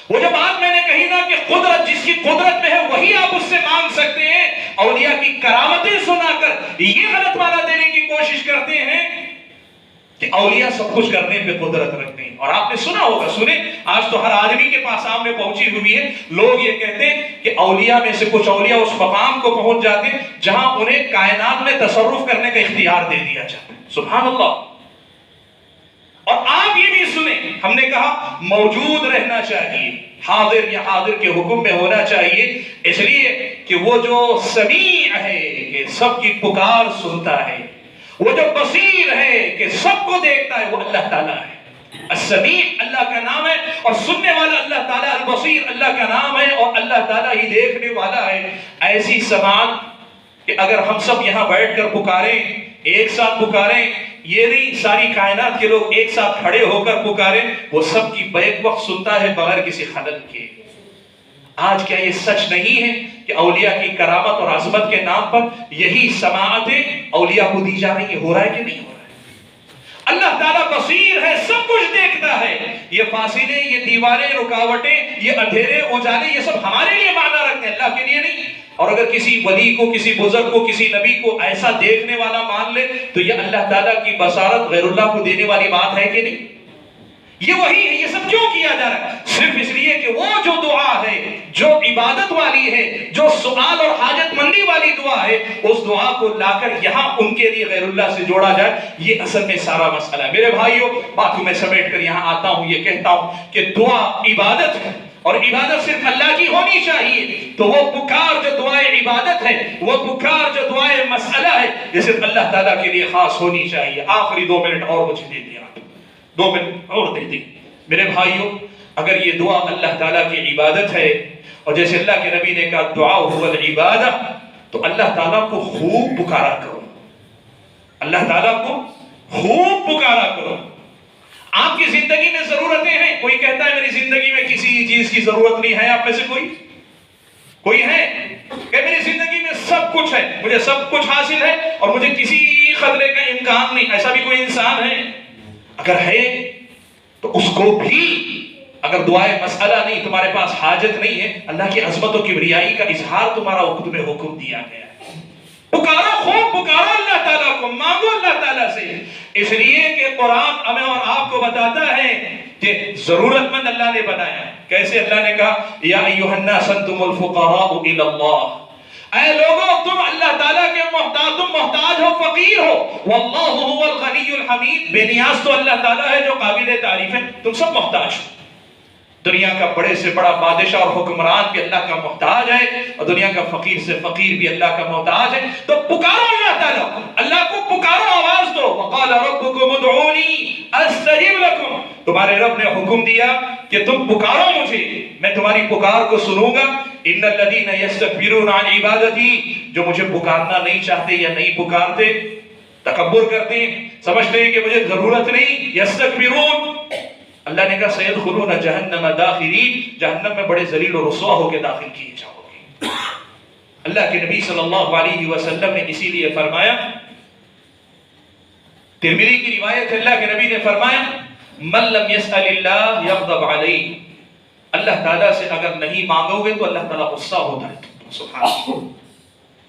وہ جو بات میں نے کہی نا کہ قدرت جس کی قدرت میں ہے وہی آپ اس سے مانگ سکتے ہیں. اولیاء کی کرامتیں سنا کر یہ غلط معنی دینے کی کوشش کرتے ہیں کہ اولیاء سب کچھ کرنے پہ قدرت رکھتے ہیں. اور آپ نے سنا ہوگا، سنیں، آج تو ہر آدمی کے پاس سامنے پہنچی ہوئی ہے. لوگ یہ کہتے ہیں کہ اولیاء میں سے کچھ اولیاء اس مقام کو پہنچ جاتے ہیں جہاں انہیں کائنات میں تصرف کرنے کا اختیار دے دیا جاتا ہے. سبحان اللہ. اور آپ یہ بھی سنیں، ہم نے کہا موجود رہنا چاہیے، حاضر یا حاضر کے حکم میں ہونا چاہیے، اس لیے کہ وہ جو سمیع ہے کہ سب کی پکار سنتا ہے، وہ جو بصیر ہے کہ سب کو دیکھتا ہے، وہ اللہ تعالیٰ ہے. السمیع اللہ کا نام ہے اور سننے والا اللہ تعالیٰ، البصیر اللہ کا نام ہے اور اللہ تعالیٰ ہی دیکھنے والا ہے. ایسی سماعت کہ اگر ہم سب یہاں بیٹھ کر پکاریں، ایک ساتھ پکاریں، یہ نہیں ساری کائنات کے لوگ ایک ساتھ کھڑے ہو کر پکاریں، وہ سب کی بیک وقت سنتا ہے بغیر کسی خلل کے. آج کیا یہ سچ نہیں ہے کہ اولیاء کی کرامت اور عظمت کے نام پر یہی سماعتیں اولیاء کو دی جا رہی ہیں؟ ہو رہا ہے کہ نہیں ہو رہا ہے؟ اللہ تعالیٰ بصیر ہے، سب کچھ دیکھتا ہے. یہ فاصلے، یہ دیواریں، رکاوٹیں، یہ اندھیرے اجالے، یہ سب ہمارے لیے معنی رکھتے ہیں، اللہ کے لیے نہیں. اور اگر کسی ولی کو، کسی بزرگ کو، کسی نبی کو ایسا دیکھنے والا مان لے تو یہ اللہ تعالیٰ کی بصارت غیر اللہ کو دینے والی بات ہے کہ نہیں؟ یہ وہی ہے. یہ سب کیوں کیا جا رہا ہے؟ صرف اس لیے کہ وہ جو دعا ہے، جو عبادت والی ہے، جو سوال اور حاجت مندی والی دعا ہے، اس دعا کو لا کر یہاں ان کے لیے غیر اللہ سے جوڑا جائے. یہ اصل میں سارا مسئلہ ہے. میرے بھائیوں، بات کو میں سمیٹ کر یہاں آتا ہوں، یہ کہتا ہوں کہ دعا عبادت ہے اور عبادت صرف اللہ کی ہونی چاہیے. تو وہ پکار جو دعائے عبادت ہے، وہ پکار جو دعائے مسئلہ ہے، یہ صرف اللہ تعالیٰ کے لیے خاص ہونی چاہیے. آخری 2 منٹ اور مجھے دے دیا، 2 منٹ اور دے دیں. میرے بھائیوں، اگر یہ دعا اللہ تعالیٰ کی عبادت ہے اور جیسے اللہ کے نبی نے کہا دعا هو العبادہ، تو اللہ تعالیٰ کو خوب پکارا کرو، اللہ تعالیٰ کو خوب پکارا کرو. آپ کی زندگی میں ضرورتیں ہیں. کوئی کہتا ہے میری زندگی میں کسی چیز کی ضرورت نہیں ہے؟ آپ میں سے کوئی ہے کہ میری زندگی میں سب کچھ کچھ ہے، مجھے سب کچھ حاصل ہے اور مجھے کسی خطرے کا امکان نہیں، ایسا بھی کوئی انسان ہے؟ اگر ہے تو اس کو بھی، اگر دعائے مسئلہ نہیں، تمہارے پاس حاجت نہیں ہے، اللہ کی عظمت و کبریائی کا اظہار تمہارا وقت میں حکم دیا گیا ہے۔ پکارو، خوب پکارو اللہ تعالیٰ کو، مانگو اللہ تعالیٰ سے، اس لیے کہ قرآن ہمیں اور آپ کو بتاتا ہے کہ ضرورت مند اللہ نے بنایا۔ کیسے اللہ نے کہا یا ایھا الناس انتم الفقراء الی اللہ، اے لوگوں تم اللہ تعالیٰ کے محتاج، تم محتاج ہو، فقیر ہو، واللہ هو الغنی الحمید، بے نیاز تو اللہ تعالیٰ ہے جو قابل تعریف ہے، تم سب محتاج ہو۔ دنیا کا بڑے سے بڑا بادشاہ اور حکمران بھی اللہ کا محتاج ہے، اور دنیا کا فقیر سے فقیر بھی اللہ کا محتاج ہے۔ تو پکارو اللہ تعالیٰ، اللہ کو پکارو، آواز دو۔ وقال ربکم ادعونی استجب لکم، تمہارے رب نے حکم دیا کہ تم پکارو مجھے، میں تمہاری پکار کو سنوں گا۔ ان الذین یستکبرون عن عبادتی، جو مجھے پکارنا نہیں چاہتے یا نہیں پکارتے، تکبر کرتے ہیں، سمجھتے ہیں کہ مجھے ضرورت نہیں، یستکبرون، اللہ نے کہا سیدخلون جہنم داخرین، جہنم میں بڑے ذلیل و رسوا ہو کے داخل کیے جاؤ گے۔ اللہ کے نبی صلی اللہ علیہ وسلم نے اسی لیے فرمایا، ترمذی کی روایت، اللہ کے نبی نے فرمایا من لم يسأل اللہ یغضب علیہ، اللہ تعالیٰ سے اگر نہیں مانگو گے تو اللہ تعالیٰ غصہ ہوتا ہے۔ سبحان اللہ۔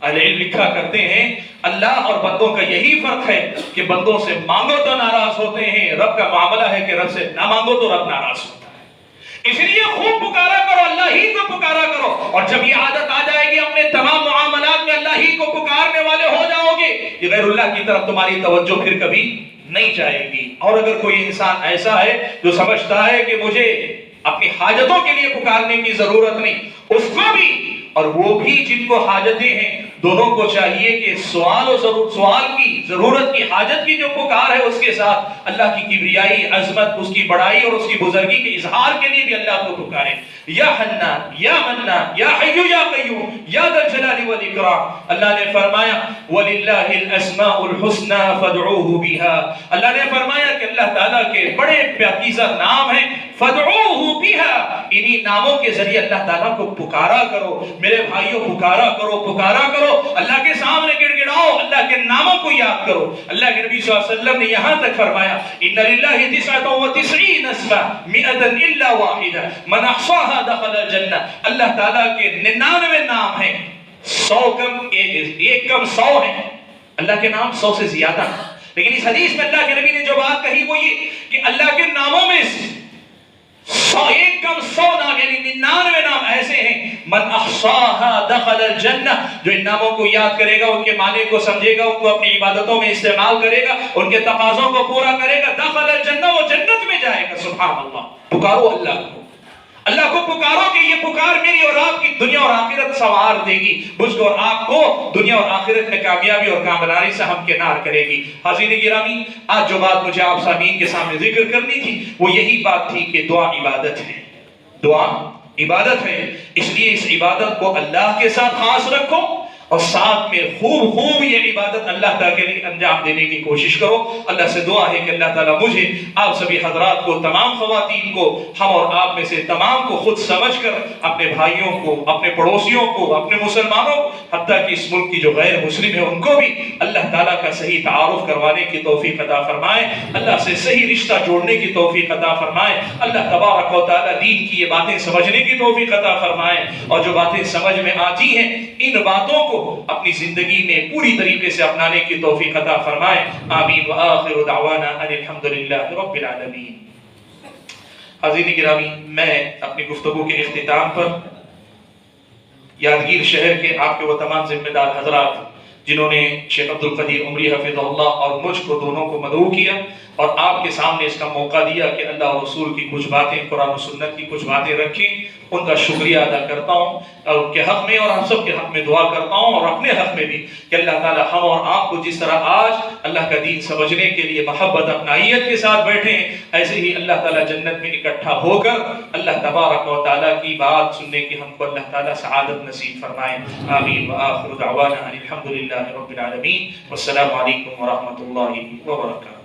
اہل علم لکھا کرتے ہیں اللہ اور بندوں کا یہی فرق ہے کہ بندوں سے مانگو تو ناراض ہوتے ہیں، رب کا معاملہ ہے کہ رب سے نہ مانگو تو رب ناراض ہوتا ہے۔ اس لیے خوب پکارا کرو، اللہ ہی کو پکارا کرو، اور جب یہ عادت آ جائے گی اپنے تمام معاملات میں اللہ ہی کو پکارنے والے ہو جاؤ گے، یہ غیر اللہ کی طرف تمہاری توجہ پھر کبھی نہیں جائے گی۔ اور اگر کوئی انسان ایسا ہے جو سمجھتا ہے کہ مجھے اپنی حاجتوں کے لیے پکارنے کی ضرورت نہیں، اس کو بھی اور وہ بھی جن کو حاجتیں ہیں، دونوں کو چاہیے کہ سوال کی ضرورت کی، حاجت کی جو پکار ہے، اس کے ساتھ اللہ کی کبریائی، عظمت، اس کی بڑائی اور اس کی بزرگی کے اظہار کے لیے بھی اللہ کو پکارے۔ یا حنان، یا منان، یا حی یا قیوم، یا ذا الجلال والاکرام۔ اللہ نے فرمایا وَلِلَّهِ الْأَسْمَاءُ الْحُسْنَى فَادْعُوهُ بِهَا، اللہ نے فرمایا کہ اللہ تعالیٰ کے بڑے پاکیزہ نام ہیں، فَادْعُوهُ بِهَا، انہی ناموں کے ذریعے اللہ تعالیٰ کو پکارا کرو۔ میرے بھائیوں پکارا کرو، پکارا کرو، اللہ کے سامنے گڑ گڑاؤ، اللہ کے ناموں کو یاد کرو۔ اللہ کے نبی صلی اللہ علیہ وسلم نے یہاں تک فرمایا ان للہ 99 اسما 100 الا واحدہ من احصاها دخل الجنہ، اللہ تعالیٰ کے 99 نام ہیں، 100 کم ایک کم 100 ہیں، اللہ کے نام 100 سے زیادہ ہیں۔ لیکن اس حدیث میں اللہ کے نبی نے جو بات کہی وہ یہ کہ اللہ کے ناموں میں ایک کم 100 نام، یعنی 99 نام ایسے ہیں، من احصاها دخل الجنہ، جو ان ناموں کو یاد کرے گا، ان کے معنی کو سمجھے گا، ان کو اپنی عبادتوں میں استعمال کرے گا، ان کے تقاضوں کو پورا کرے گا، دخل الجنہ، وہ جنت میں جائے گا۔ سبحان اللہ۔ پکارو اللہ کو، اللہ کو پکارو کہ یہ پکار میری اور آپ کی دنیا اور آخرت سنوار دے گی، مجھ کو اور آپ کو دنیا اور آخرت میں کامیابی اور کامرانی سے ہمکنار کرے گی۔ حاضرین گرامی، آج جو بات مجھے آپ سامعین کے سامنے ذکر کرنی تھی وہ یہی بات تھی کہ دعا عبادت ہے، دعا عبادت ہے، اس لیے اس عبادت کو اللہ کے ساتھ خاص رکھو اور ساتھ میں خوب یہ عبادت اللہ تعالیٰ کے لیے انجام دینے کی کوشش کرو۔ اللہ سے دعا ہے کہ اللہ تعالیٰ مجھے، آپ سبھی حضرات کو، تمام خواتین کو، ہم اور آپ میں سے تمام کو خود سمجھ کر اپنے بھائیوں کو، اپنے پڑوسیوں کو، اپنے مسلمانوں کو، حتیٰ کہ اس ملک کی جو غیر مسلم ہیں ان کو بھی اللہ تعالیٰ کا صحیح تعارف کروانے کی توفیق عطا فرمائے، اللہ سے صحیح رشتہ جوڑنے کی توفیق عطا فرمائے، اللہ تبارک و تعالیٰ دین کی یہ باتیں سمجھنے کی توفیق عطا فرمائے، اور جو باتیں سمجھ میں آتی ہیں ان باتوں کو اپنی زندگی میں پوری طریقے سے اپنانے کی توفیق عطا فرمائے۔ آمین وآخر دعوانا ان الحمدللہ رب العالمین۔ حاضرین گرامی، میں اپنی گفتگو کے اختتام پر یادگیر شہر کے آپ کے وہ تمام ذمہ دار حضرات جنہوں نے شیخ عبدالقدیر عمری حفظہ اللہ اور مجھ کو دونوں کو مدعو کیا اور آپ کے سامنے اس کا موقع دیا کہ اللہ اور رسول کی کچھ باتیں، قرآن و سنت کی کچھ باتیں رکھیں، ان کا شکریہ ادا کرتا ہوں اور ان کے حق میں اور ہم سب کے حق میں دعا کرتا ہوں اور اپنے حق میں بھی کہ اللہ تعالی ہم اور آپ کو جس طرح آج اللہ کا دین سمجھنے کے لیے محبت اپنائیت کے ساتھ بیٹھے ہیں، ایسے ہی اللہ تعالی جنت میں اکٹھا ہو کر اللہ تبارک و تعالی کی بات سننے کی ہم کو اللہ تعالی سعادت نصیب فرمائے۔ آمین وآخر دعوانا ان الحمدللہ رب العالمین، والسلام علیکم ورحمۃ اللہ وبرکاتہ۔